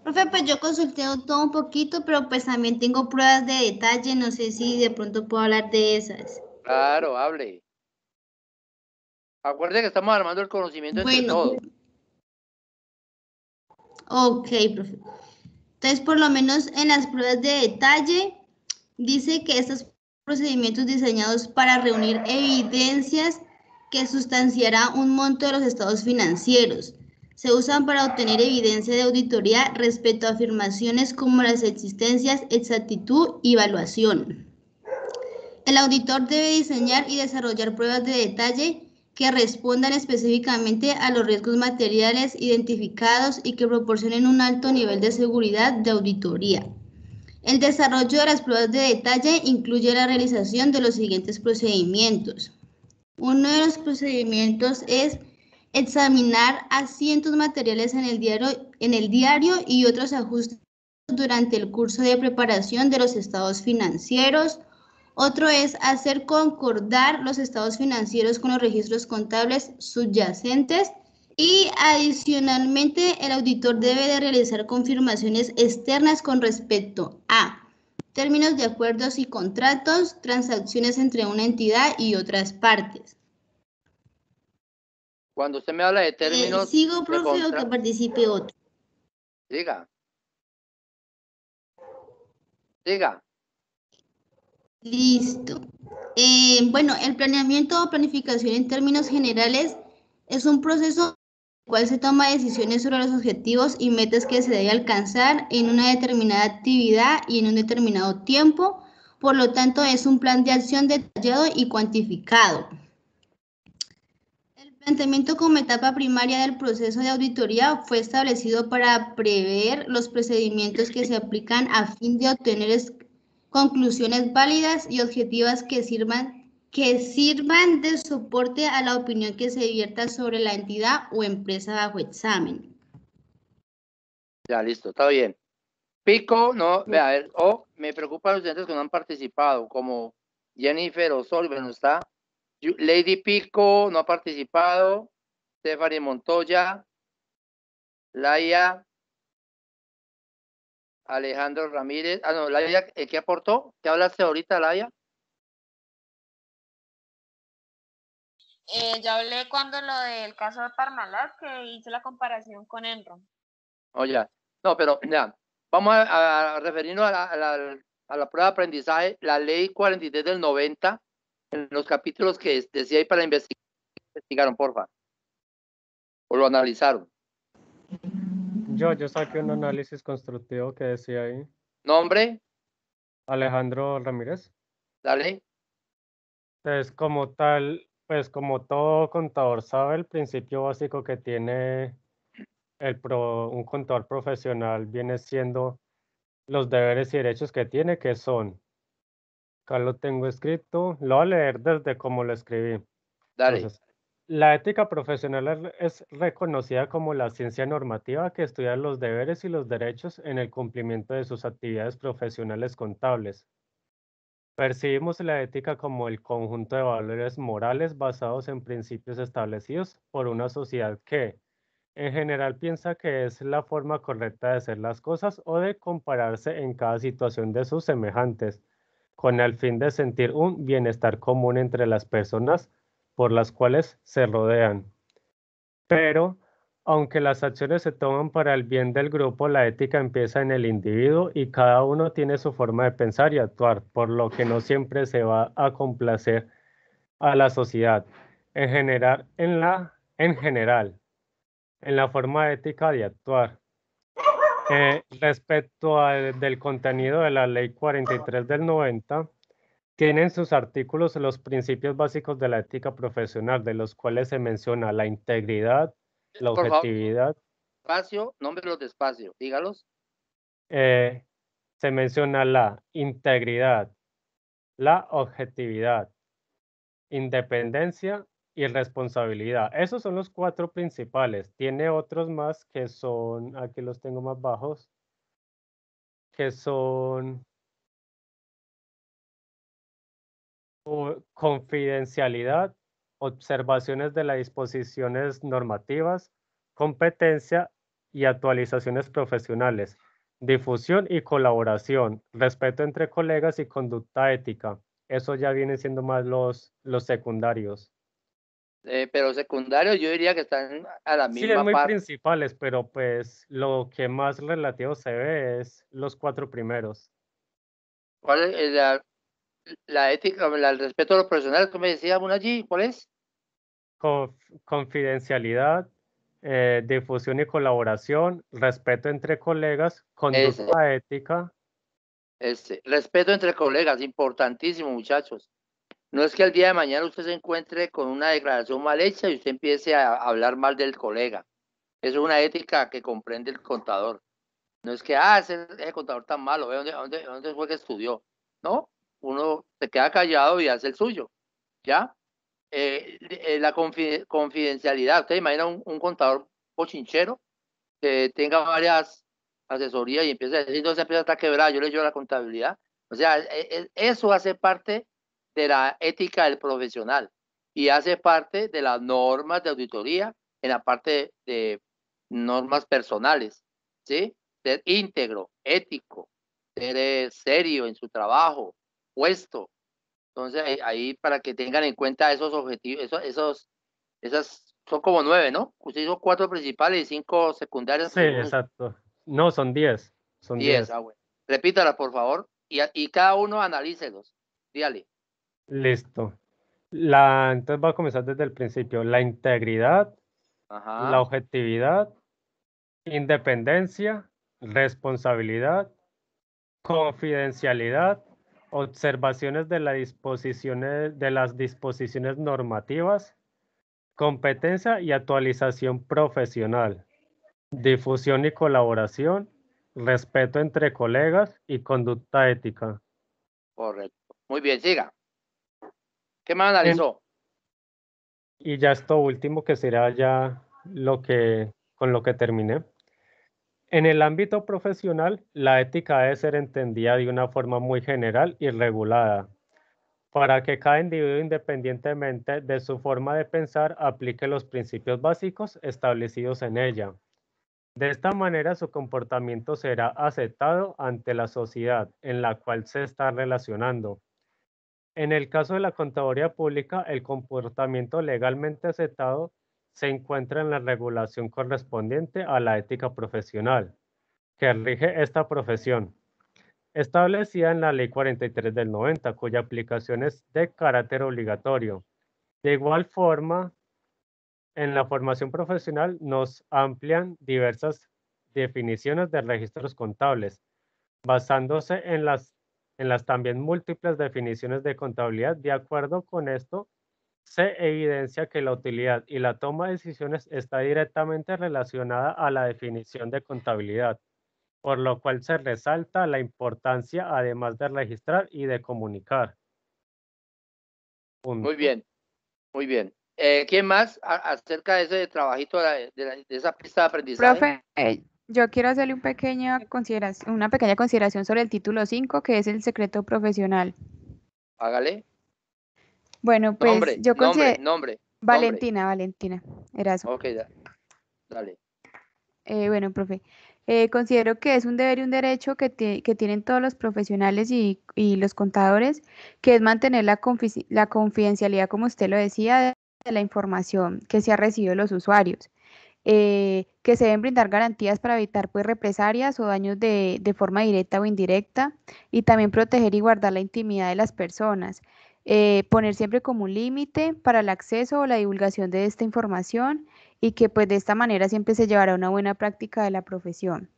Profe, pues yo consulté todo un poquito, pero pues también tengo pruebas de detalle, no sé si de pronto puedo hablar de esas. Claro, hable. Acuerde que estamos armando el conocimiento entre todos. Ok, profe. Entonces, por lo menos en las pruebas de detalle, dice que estos procedimientos diseñados para reunir evidencias que sustanciará un monto de los estados financieros. Se usan para obtener evidencia de auditoría respecto a afirmaciones como las existencias, exactitud y evaluación. El auditor debe diseñar y desarrollar pruebas de detalle que respondan específicamente a los riesgos materiales identificados y que proporcionen un alto nivel de seguridad de auditoría. El desarrollo de las pruebas de detalle incluye la realización de los siguientes procedimientos. Uno de los procedimientos es examinar asientos materiales en el diario y otros ajustes durante el curso de preparación de los estados financieros. Otro es hacer concordar los estados financieros con los registros contables subyacentes. Y adicionalmente, el auditor debe de realizar confirmaciones externas con respecto a términos de acuerdos y contratos, transacciones entre una entidad y otras partes. Cuando usted me habla de términos... ¿Sigo, profe, o que participe otro? Diga. Listo. Bueno, el planeamiento o planificación en términos generales es un proceso en el cual se toma decisiones sobre los objetivos y metas que se debe alcanzar en una determinada actividad y en un determinado tiempo. Por lo tanto, es un plan de acción detallado y cuantificado. El planteamiento como etapa primaria del proceso de auditoría fue establecido para prever los procedimientos que se aplican a fin de obtener conclusiones válidas y objetivas que sirvan de soporte a la opinión que se vierta sobre la entidad o empresa bajo examen. Ya, listo, está bien. Pico, no, vea, a ver, me preocupan los estudiantes que no han participado, como Jennifer O'Sullivan, ¿no está? Lady Pico no ha participado, Stephanie Montoya, Laia, Alejandro Ramírez, no, Laia, ¿qué aportó? ¿Qué hablaste ahorita, Laia? Yo hablé cuando lo del caso de Parmalat, que hice la comparación con Enron. Oye, no, pero ya, vamos a referirnos a la prueba de aprendizaje, la ley 43 del 90, en los capítulos que decía ahí para investigaron, porfa. O lo analizaron. Yo saqué un análisis constructivo que decía ahí. ¿Nombre? Alejandro Ramírez. Dale. Entonces, como tal, pues como todo contador sabe, el principio básico que tiene un contador profesional viene siendo los deberes y derechos que tiene, que son, acá lo tengo escrito, lo voy a leer desde como lo escribí. Dale. Entonces, la ética profesional es reconocida como la ciencia normativa que estudia los deberes y los derechos en el cumplimiento de sus actividades profesionales contables. Percibimos la ética como el conjunto de valores morales basados en principios establecidos por una sociedad que, en general, piensa que es la forma correcta de hacer las cosas o de compararse en cada situación de sus semejantes, con el fin de sentir un bienestar común entre las personas por las cuales se rodean. Pero, aunque las acciones se toman para el bien del grupo, la ética empieza en el individuo y cada uno tiene su forma de pensar y actuar, por lo que no siempre se va a complacer a la sociedad. En general, en la forma ética de actuar. Respecto del contenido de la Ley 43 del 90, tienen sus artículos los principios básicos de la ética profesional, de los cuales se menciona la integridad, la Por favor, objetividad. despacio, nómbrelos despacio, dígalos. Se menciona la integridad, la objetividad, independencia y responsabilidad. Esos son los 4 principales. Tiene otros más que son, aquí los tengo más bajos, que son confidencialidad, observaciones de las disposiciones normativas, competencia y actualizaciones profesionales, difusión y colaboración, respeto entre colegas y conducta ética. Eso ya vienen siendo más los secundarios. Pero secundarios yo diría que están a la Sí, es misma muy par. principales, pero pues lo que más relativo se ve es los 4 primeros. ¿Cuál es la ética, el respeto a los profesionales? ¿Cómo me decía uno allí? ¿Cuál es? Confidencialidad, difusión y colaboración, respeto entre colegas, conducta ética. Respeto entre colegas, importantísimo, muchachos. No es que el día de mañana usted se encuentre con una declaración mal hecha y usted empiece a hablar mal del colega. Eso es una ética que comprende el contador. No es que, ese contador tan malo, ¿ve dónde fue que estudió? No, uno se queda callado y hace el suyo, ¿ya? La confidencialidad. Usted imagina un contador pochinchero que tenga varias asesorías y empieza a decir, no, se empieza a estar quebrada, yo le llevo la contabilidad. O sea, eso hace parte de la ética del profesional y hace parte de las normas de auditoría en la parte de normas personales, ¿sí? Ser íntegro, ético, ser serio en su trabajo, puesto. Entonces, ahí para que tengan en cuenta esos objetivos, esas son como 9, ¿no? Usted hizo 4 principales y 5 secundarias. Sí, exacto. No, son 10. Son 10. Bueno. Repítala, por favor, y cada uno analícelos. Dígale. Listo. Entonces va a comenzar desde el principio. La integridad, la objetividad, independencia, responsabilidad, confidencialidad, observaciones de las disposiciones normativas, competencia y actualización profesional, difusión y colaboración, respeto entre colegas y conducta ética. Correcto. Muy bien, siga. ¿Qué más analizó? Y ya esto último, que será ya con lo que terminé. En el ámbito profesional, la ética debe ser entendida de una forma muy general y regulada, para que cada individuo, independientemente de su forma de pensar, aplique los principios básicos establecidos en ella. De esta manera, su comportamiento será aceptado ante la sociedad en la cual se está relacionando. En el caso de la contaduría pública, el comportamiento legalmente aceptado se encuentra en la regulación correspondiente a la ética profesional, que rige esta profesión, establecida en la Ley 43 del 90, cuya aplicación es de carácter obligatorio. De igual forma, en la formación profesional nos amplían diversas definiciones de registros contables, basándose en las también múltiples definiciones de contabilidad. De acuerdo con esto, se evidencia que la utilidad y la toma de decisiones está directamente relacionada a la definición de contabilidad, por lo cual se resalta la importancia además de registrar y de comunicar. Punto. Muy bien, muy bien. ¿Quién más acerca de ese trabajito de esa pista de aprendizaje? Profe, yo quiero hacerle una pequeña consideración sobre el título 5, que es el secreto profesional. Hágale. Bueno, pues Nombre, yo considero... nombre. Valentina, Erazo. Ok, dale. Bueno, profe, considero que es un deber y un derecho que tienen todos los profesionales y los contadores, que es mantener la confidencialidad, como usted lo decía, de la información que se ha recibido de los usuarios, que se deben brindar garantías para evitar pues represalias o daños de forma directa o indirecta, y también proteger y guardar la intimidad de las personas. Poner siempre como un límite para el acceso o la divulgación de esta información, y que pues de esta manera siempre se llevará una buena práctica de la profesión.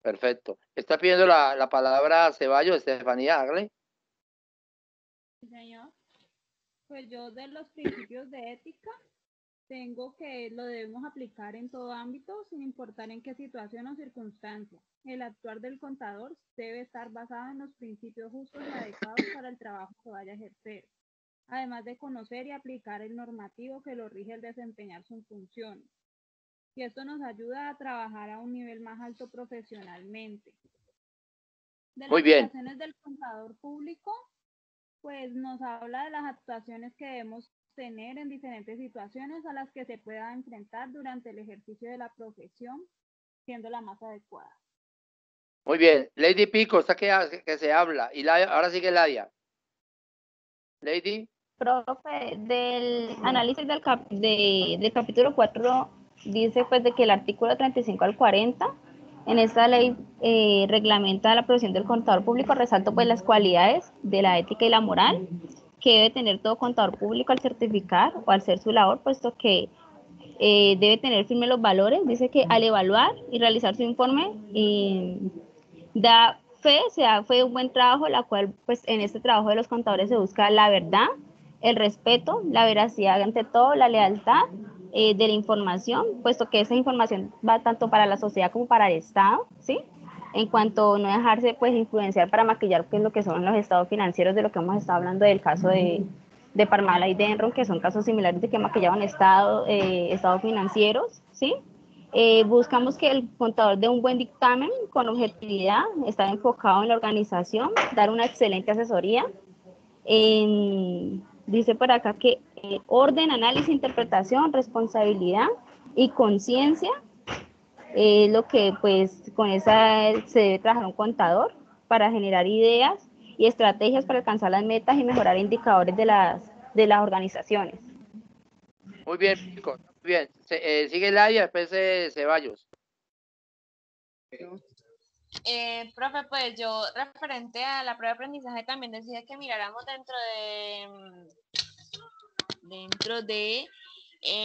Perfecto. Está pidiendo la palabra Ceballos, Estefanía, hágale. Sí, señor. Pues yo de los principios de ética tengo que lo debemos aplicar en todo ámbito, sin importar en qué situación o circunstancia. El actuar del contador debe estar basado en los principios justos y adecuados para el trabajo que vaya a ejercer, además de conocer y aplicar el normativo que lo rige al desempeñar sus funciones. Y esto nos ayuda a trabajar a un nivel más alto profesionalmente. De las obligaciones del contador público, pues nos habla de las actuaciones que debemos tener en diferentes situaciones a las que se pueda enfrentar durante el ejercicio de la profesión, siendo la más adecuada. Muy bien. Lady Pico, está que se habla. Y ahora sigue Ladia. Lady. Profe, del análisis del capítulo 4 dice pues de que el artículo 35 al 40 en esta ley reglamenta la profesión del contador público. Resalto pues las cualidades de la ética y la moral que debe tener todo contador público al certificar o al hacer su labor, puesto que debe tener firmes los valores. Dice que al evaluar y realizar su informe da fe, fue un buen trabajo, la cual pues en este trabajo de los contadores se busca la verdad, el respeto, la veracidad ante todo, la lealtad de la información, puesto que esa información va tanto para la sociedad como para el Estado, ¿sí? En cuanto a no dejarse pues influenciar para maquillar pues lo que son los estados financieros, de lo que hemos estado hablando del caso de Parmalat y de Enron, que son casos similares de que maquillaban estados financieros, ¿sí? Buscamos que el contador dé un buen dictamen con objetividad, estar enfocado en la organización, dar una excelente asesoría. Dice por acá que orden, análisis, interpretación, responsabilidad y conciencia es lo que pues con esa se debe trabajar un contador para generar ideas y estrategias para alcanzar las metas y mejorar indicadores de las organizaciones. Muy bien, Pico, muy bien. Sigue Ladia, después Ceballos. Profe, pues yo referente a la prueba de aprendizaje también decía que miráramos dentro de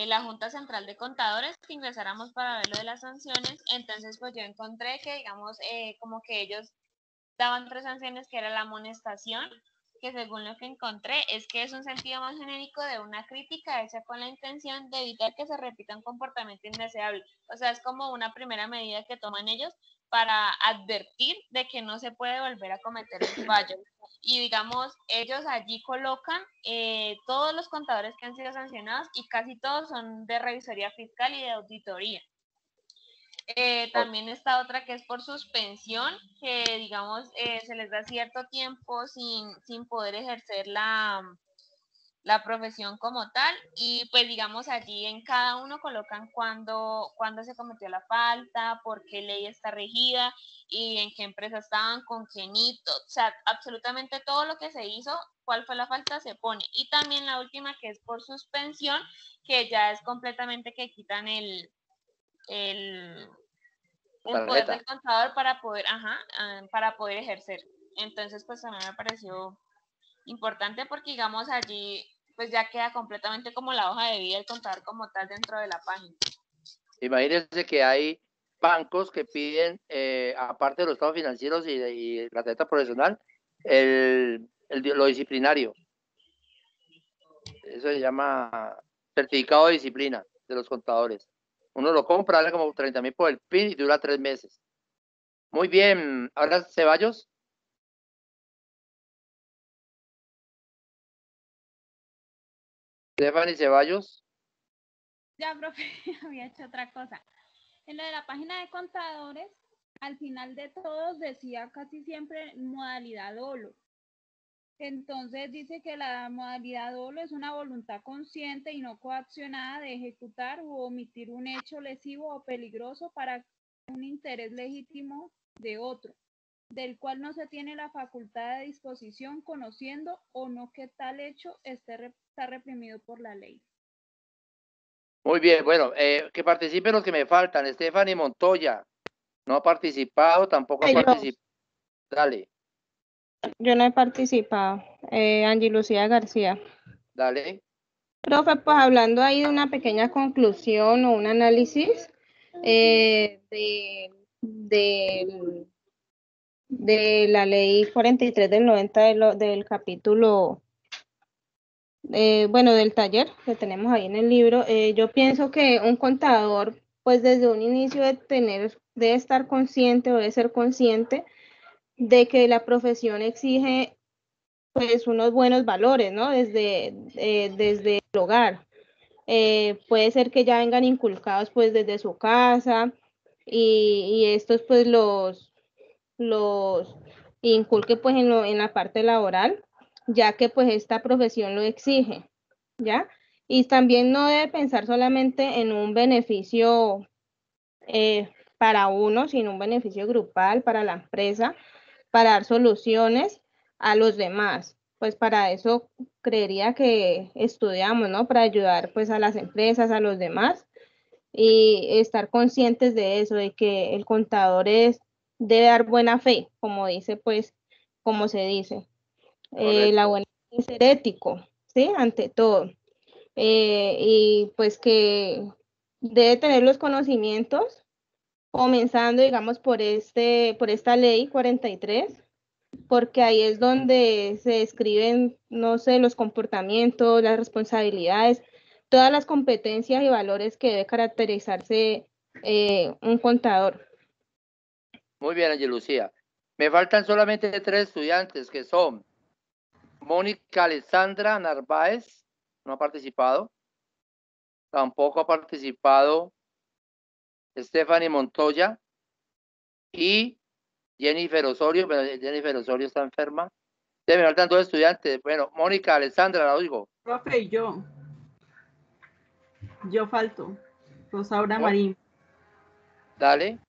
la Junta Central de Contadores, que ingresáramos para ver lo de las sanciones. Entonces pues yo encontré que digamos como que ellos daban 3 sanciones, que era la amonestación, que según lo que encontré es que es un sentido más genérico de una crítica hecha con la intención de evitar que se repita un comportamiento indeseable. O sea, es como una primera medida que toman ellos para advertir de que no se puede volver a cometer un fallo. Y digamos, ellos allí colocan todos los contadores que han sido sancionados y casi todos son de revisoría fiscal y de auditoría. También está otra que es por suspensión, que digamos se les da cierto tiempo sin poder ejercer la profesión como tal, y pues digamos allí en cada uno colocan cuándo se cometió la falta, por qué ley está regida y en qué empresa estaban, con qué NIT, o sea, absolutamente todo lo que se hizo, cuál fue la falta se pone. Y también la última que es por suspensión, que ya es completamente que quitan el poder del contador para poder ejercer. Entonces pues a mí me pareció importante porque digamos allí pues ya queda completamente como la hoja de vida del contador como tal dentro de la página. Imagínense que hay bancos que piden, aparte de los estados financieros y la tarjeta profesional, lo disciplinario. Eso se llama certificado de disciplina de los contadores. Uno lo compra, vale como 30.000 por el PIN y dura 3 meses. Muy bien. Ahora, Ceballos. Stephanie Ceballos. Ya, profe, había hecho otra cosa. En lo de la página de contadores, al final de todos decía casi siempre modalidad dolo. Entonces dice que la modalidad dolo es una voluntad consciente y no coaccionada de ejecutar u omitir un hecho lesivo o peligroso para un interés legítimo de otro, del cual no se tiene la facultad de disposición, conociendo o no que tal hecho está reprimido por la ley. Muy bien, bueno, que participen los que me faltan. Stephanie Montoya no ha participado, tampoco ha participado. Dale. Yo no he participado. Angie Lucía García. Dale. Profe, pues hablando ahí de una pequeña conclusión o un análisis de la ley 43 del 90 del capítulo, bueno, del taller que tenemos ahí en el libro, yo pienso que un contador, pues desde un inicio debe estar consciente o debe ser consciente de que la profesión exige pues unos buenos valores, ¿no? Desde el hogar. Puede ser que ya vengan inculcados pues desde su casa y estos pues los inculque pues en la parte laboral, ya que pues esta profesión lo exige, ¿ya? Y también no debe pensar solamente en un beneficio para uno, sino un beneficio grupal para la empresa, para dar soluciones a los demás. Pues para eso creería que estudiamos, ¿no? Para ayudar pues a las empresas, a los demás y estar conscientes de eso, de que el contador debe dar buena fe, como dice pues, como se dice. La buena fe es ser ético, ¿sí? Ante todo. Y pues que debe tener los conocimientos comenzando, digamos, por esta ley 43, porque ahí es donde se describen, no sé, los comportamientos, las responsabilidades, todas las competencias y valores que debe caracterizarse un contador. Muy bien, Ángel Lucía. Me faltan solamente 3 estudiantes que son Mónica Alessandra Narváez, no ha participado. Tampoco ha participado Stephanie Montoya y Jennifer Osorio, pero Jennifer Osorio está enferma. Me faltan 2 estudiantes. Bueno, Mónica Alessandra, la oigo. Profe, y yo falto. Rosaura Marín. Dale.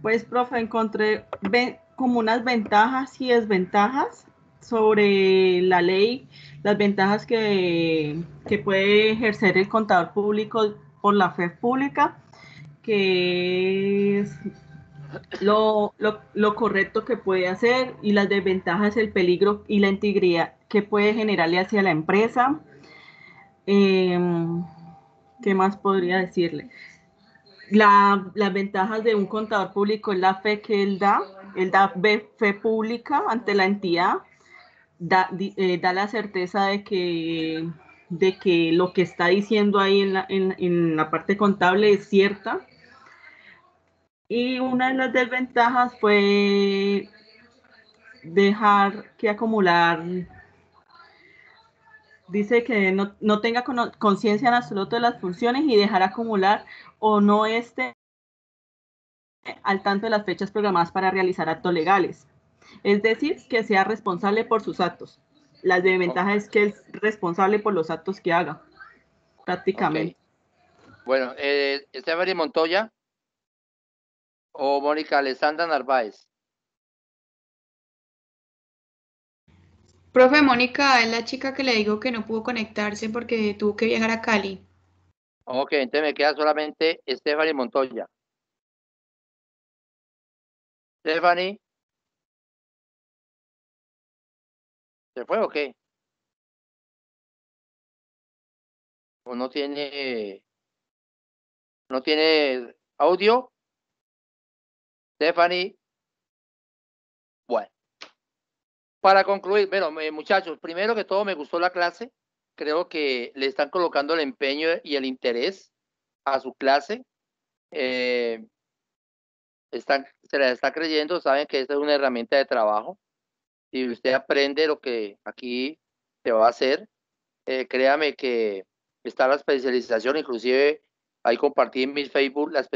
Pues, profe, encontré como unas ventajas y desventajas sobre la ley, las ventajas que puede ejercer el contador público por la fe pública, que es lo correcto que puede hacer, y las desventajas, el peligro y la integridad que puede generarle hacia la empresa. ¿Qué más podría decirle? Las ventajas de un contador público es la fe que él da fe pública ante la entidad, da la certeza de que lo que está diciendo ahí en la parte contable es cierta. Y una de las desventajas fue dejar que acumular, dice que no tenga conciencia en absoluto de las funciones y dejar acumular o no esté al tanto de las fechas programadas para realizar actos legales. Es decir, que sea responsable por sus actos. La desventaja es que es responsable por los actos que haga, prácticamente. Okay. Bueno, Stephanie Montoya o Mónica Alessandra Narváez. Profe, Mónica es la chica que le digo que no pudo conectarse porque tuvo que viajar a Cali. Ok, entonces me queda solamente Stephanie Montoya. Stephanie. ¿Se fue o qué? ¿O no tiene audio? Stephanie. Bueno, para concluir, bueno, muchachos, primero que todo me gustó la clase. Creo que le están colocando el empeño y el interés a su clase. Se la está creyendo, saben que esta es una herramienta de trabajo. Si usted aprende lo que aquí se va a hacer, créame que está la especialización, inclusive ahí compartí en mi Facebook la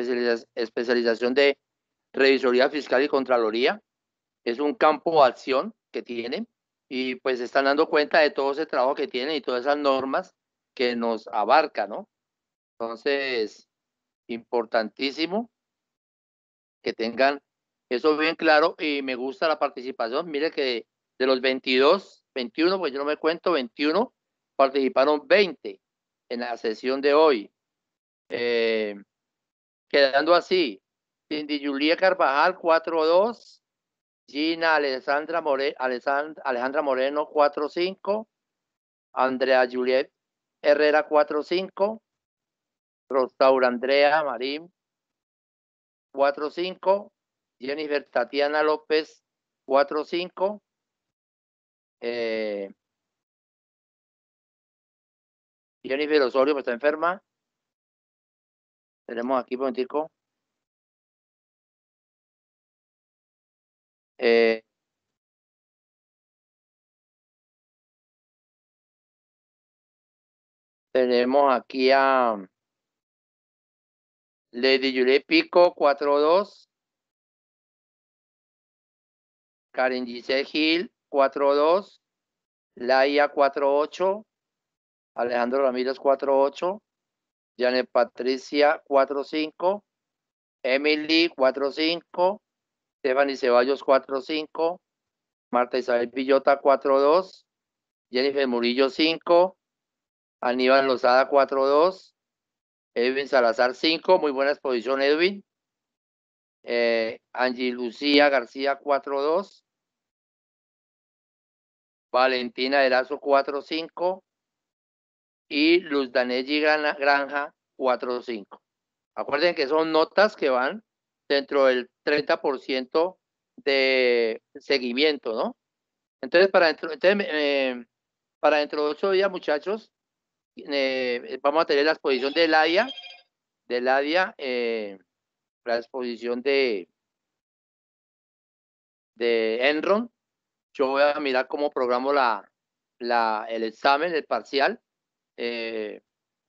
especialización de revisoría fiscal y contraloría. Es un campo de acción que tienen y pues se están dando cuenta de todo ese trabajo que tienen y todas esas normas que nos abarcan, ¿no? Entonces, importantísimo que tengan eso bien claro y me gusta la participación. Mire que de los 22, 21, pues yo no me cuento, 21, participaron 20 en la sesión de hoy. Quedando así, Cindy Julia Carvajal, 4-2, Gina Alejandra Moreno, 4-5, Andrea Juliet Herrera, 4-5, Rosaura Andrea Marín, 4-5, Jennifer Tatiana López, 4-5, Jennifer Osorio, pues está enferma. Tenemos aquí un momentico. Tenemos aquí a Lady Juliet Pico, 4-2. Karen Giselle Gil, 4-2. Laia, 4-8. Alejandro Ramírez, 4-8. Janet Patricia, 4-5. Emily, 4-5. Stephanie Ceballos, 4-5. Marta Isabel Villota, 4-2. Jennifer Murillo, 5. Aníbal Lozada, 4-2. Edwin Salazar, 5. Muy buena exposición, Edwin. Angie Lucía García, 4-2. Valentina Erazo, 4-5. Y Luz Danelli Granja, 4-5. Acuerden que son notas que van dentro del 30% de seguimiento, ¿no? Entonces, para dentro de 8 días, muchachos, vamos a tener la exposición de Ladia, la exposición de Enron. Yo voy a mirar cómo programo el examen, el parcial. Es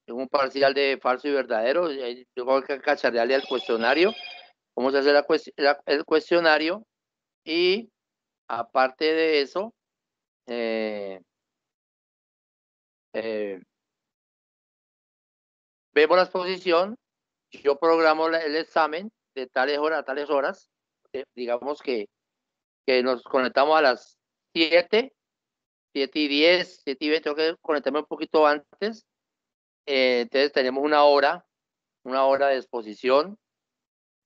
un parcial de falso y verdadero. Yo voy a cacharrearle al cuestionario. Vamos a hacer el cuestionario y aparte de eso, vemos la exposición. Yo programo el examen de tales horas a tales horas. Digamos que nos conectamos a las 7 y 10, 7 y 20, tengo que conectarme un poquito antes. Entonces tenemos una hora de exposición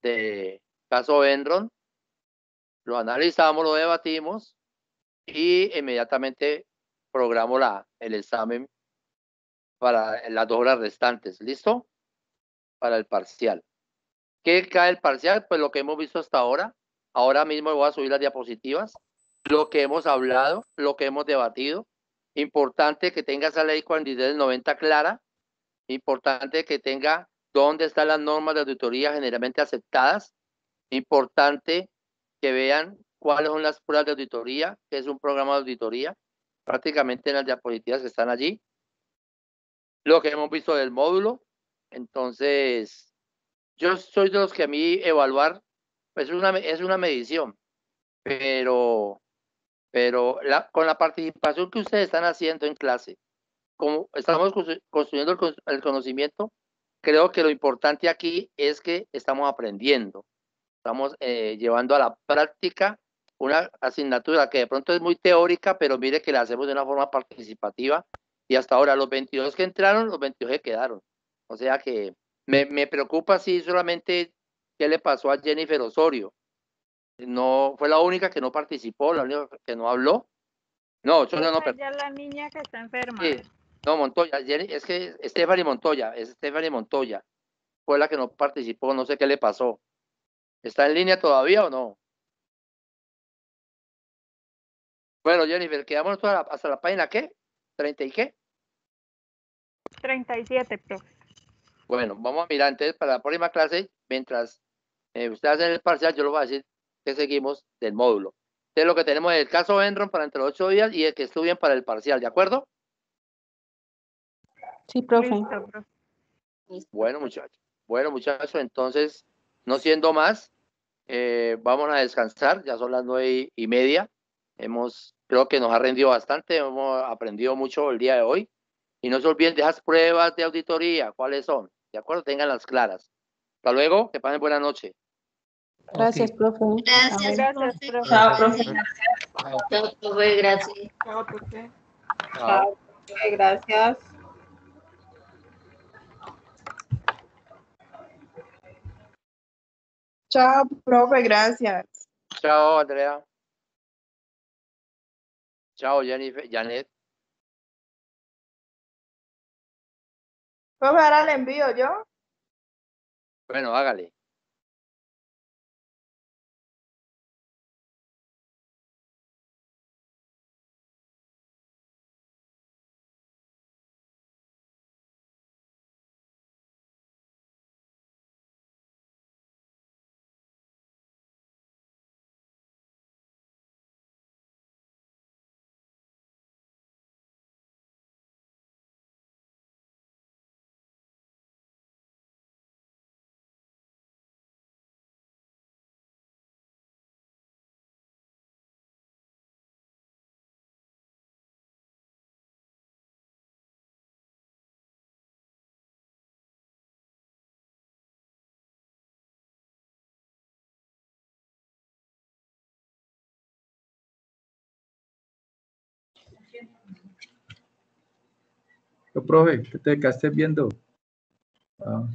de caso Enron. Lo analizamos, lo debatimos y inmediatamente programo el examen para las 2 horas restantes. ¿Listo? Para el parcial. ¿Qué cae el parcial? Pues lo que hemos visto hasta ahora. Ahora mismo voy a subir las diapositivas. Lo que hemos hablado, lo que hemos debatido. Importante que tenga esa ley 43 del 90 clara. Importante que tenga dónde están las normas de auditoría generalmente aceptadas. Importante que vean cuáles son las pruebas de auditoría, que es un programa de auditoría, prácticamente en las diapositivas que están allí. Lo que hemos visto del módulo. Entonces, yo soy de los que a mí evaluar pues es una medición, pero con la participación que ustedes están haciendo en clase, como estamos construyendo el conocimiento, creo que lo importante aquí es que estamos aprendiendo, estamos llevando a la práctica una asignatura que de pronto es muy teórica, pero mire que la hacemos de una forma participativa y hasta ahora los 22 que entraron, los 22 que quedaron. O sea que me preocupa si solamente qué le pasó a Jennifer Osorio. No fue la única que no participó, la única que no habló. No, yo no, pero ya la niña que está enferma. Sí, no, Montoya, es que Stephanie Montoya fue la que no participó, no sé qué le pasó. ¿Está en línea todavía o no? Bueno, Jennifer, quedamos hasta la página ¿qué? ¿30 y qué? 37, profe. Bueno, vamos a mirar entonces para la próxima clase, mientras ustedes hacen el parcial, yo les voy a decir que seguimos del módulo. Entonces lo que tenemos es el caso Enron para entre los 8 días y el que estudien para el parcial, ¿de acuerdo? Sí, profe. Listo, profe. Bueno, muchachos, entonces, no siendo más, vamos a descansar, ya son las 9:30. Creo que nos ha rendido bastante, hemos aprendido mucho el día de hoy. Y no se olviden de esas pruebas de auditoría, ¿cuáles son? ¿De acuerdo? Tenganlas claras. Hasta luego, que pasen buena noche. Gracias, profe. Gracias, Gracias, profe. profe. Chao, profe. Chao, profe, gracias. Chao, profe. Chao, gracias. Chao, profe, gracias. Chao, Andrea. Chao, Jennifer, Janet. Profe, ahora le envío yo. Bueno, hágale. Profe, ¿qué te quedaste viendo? Ah.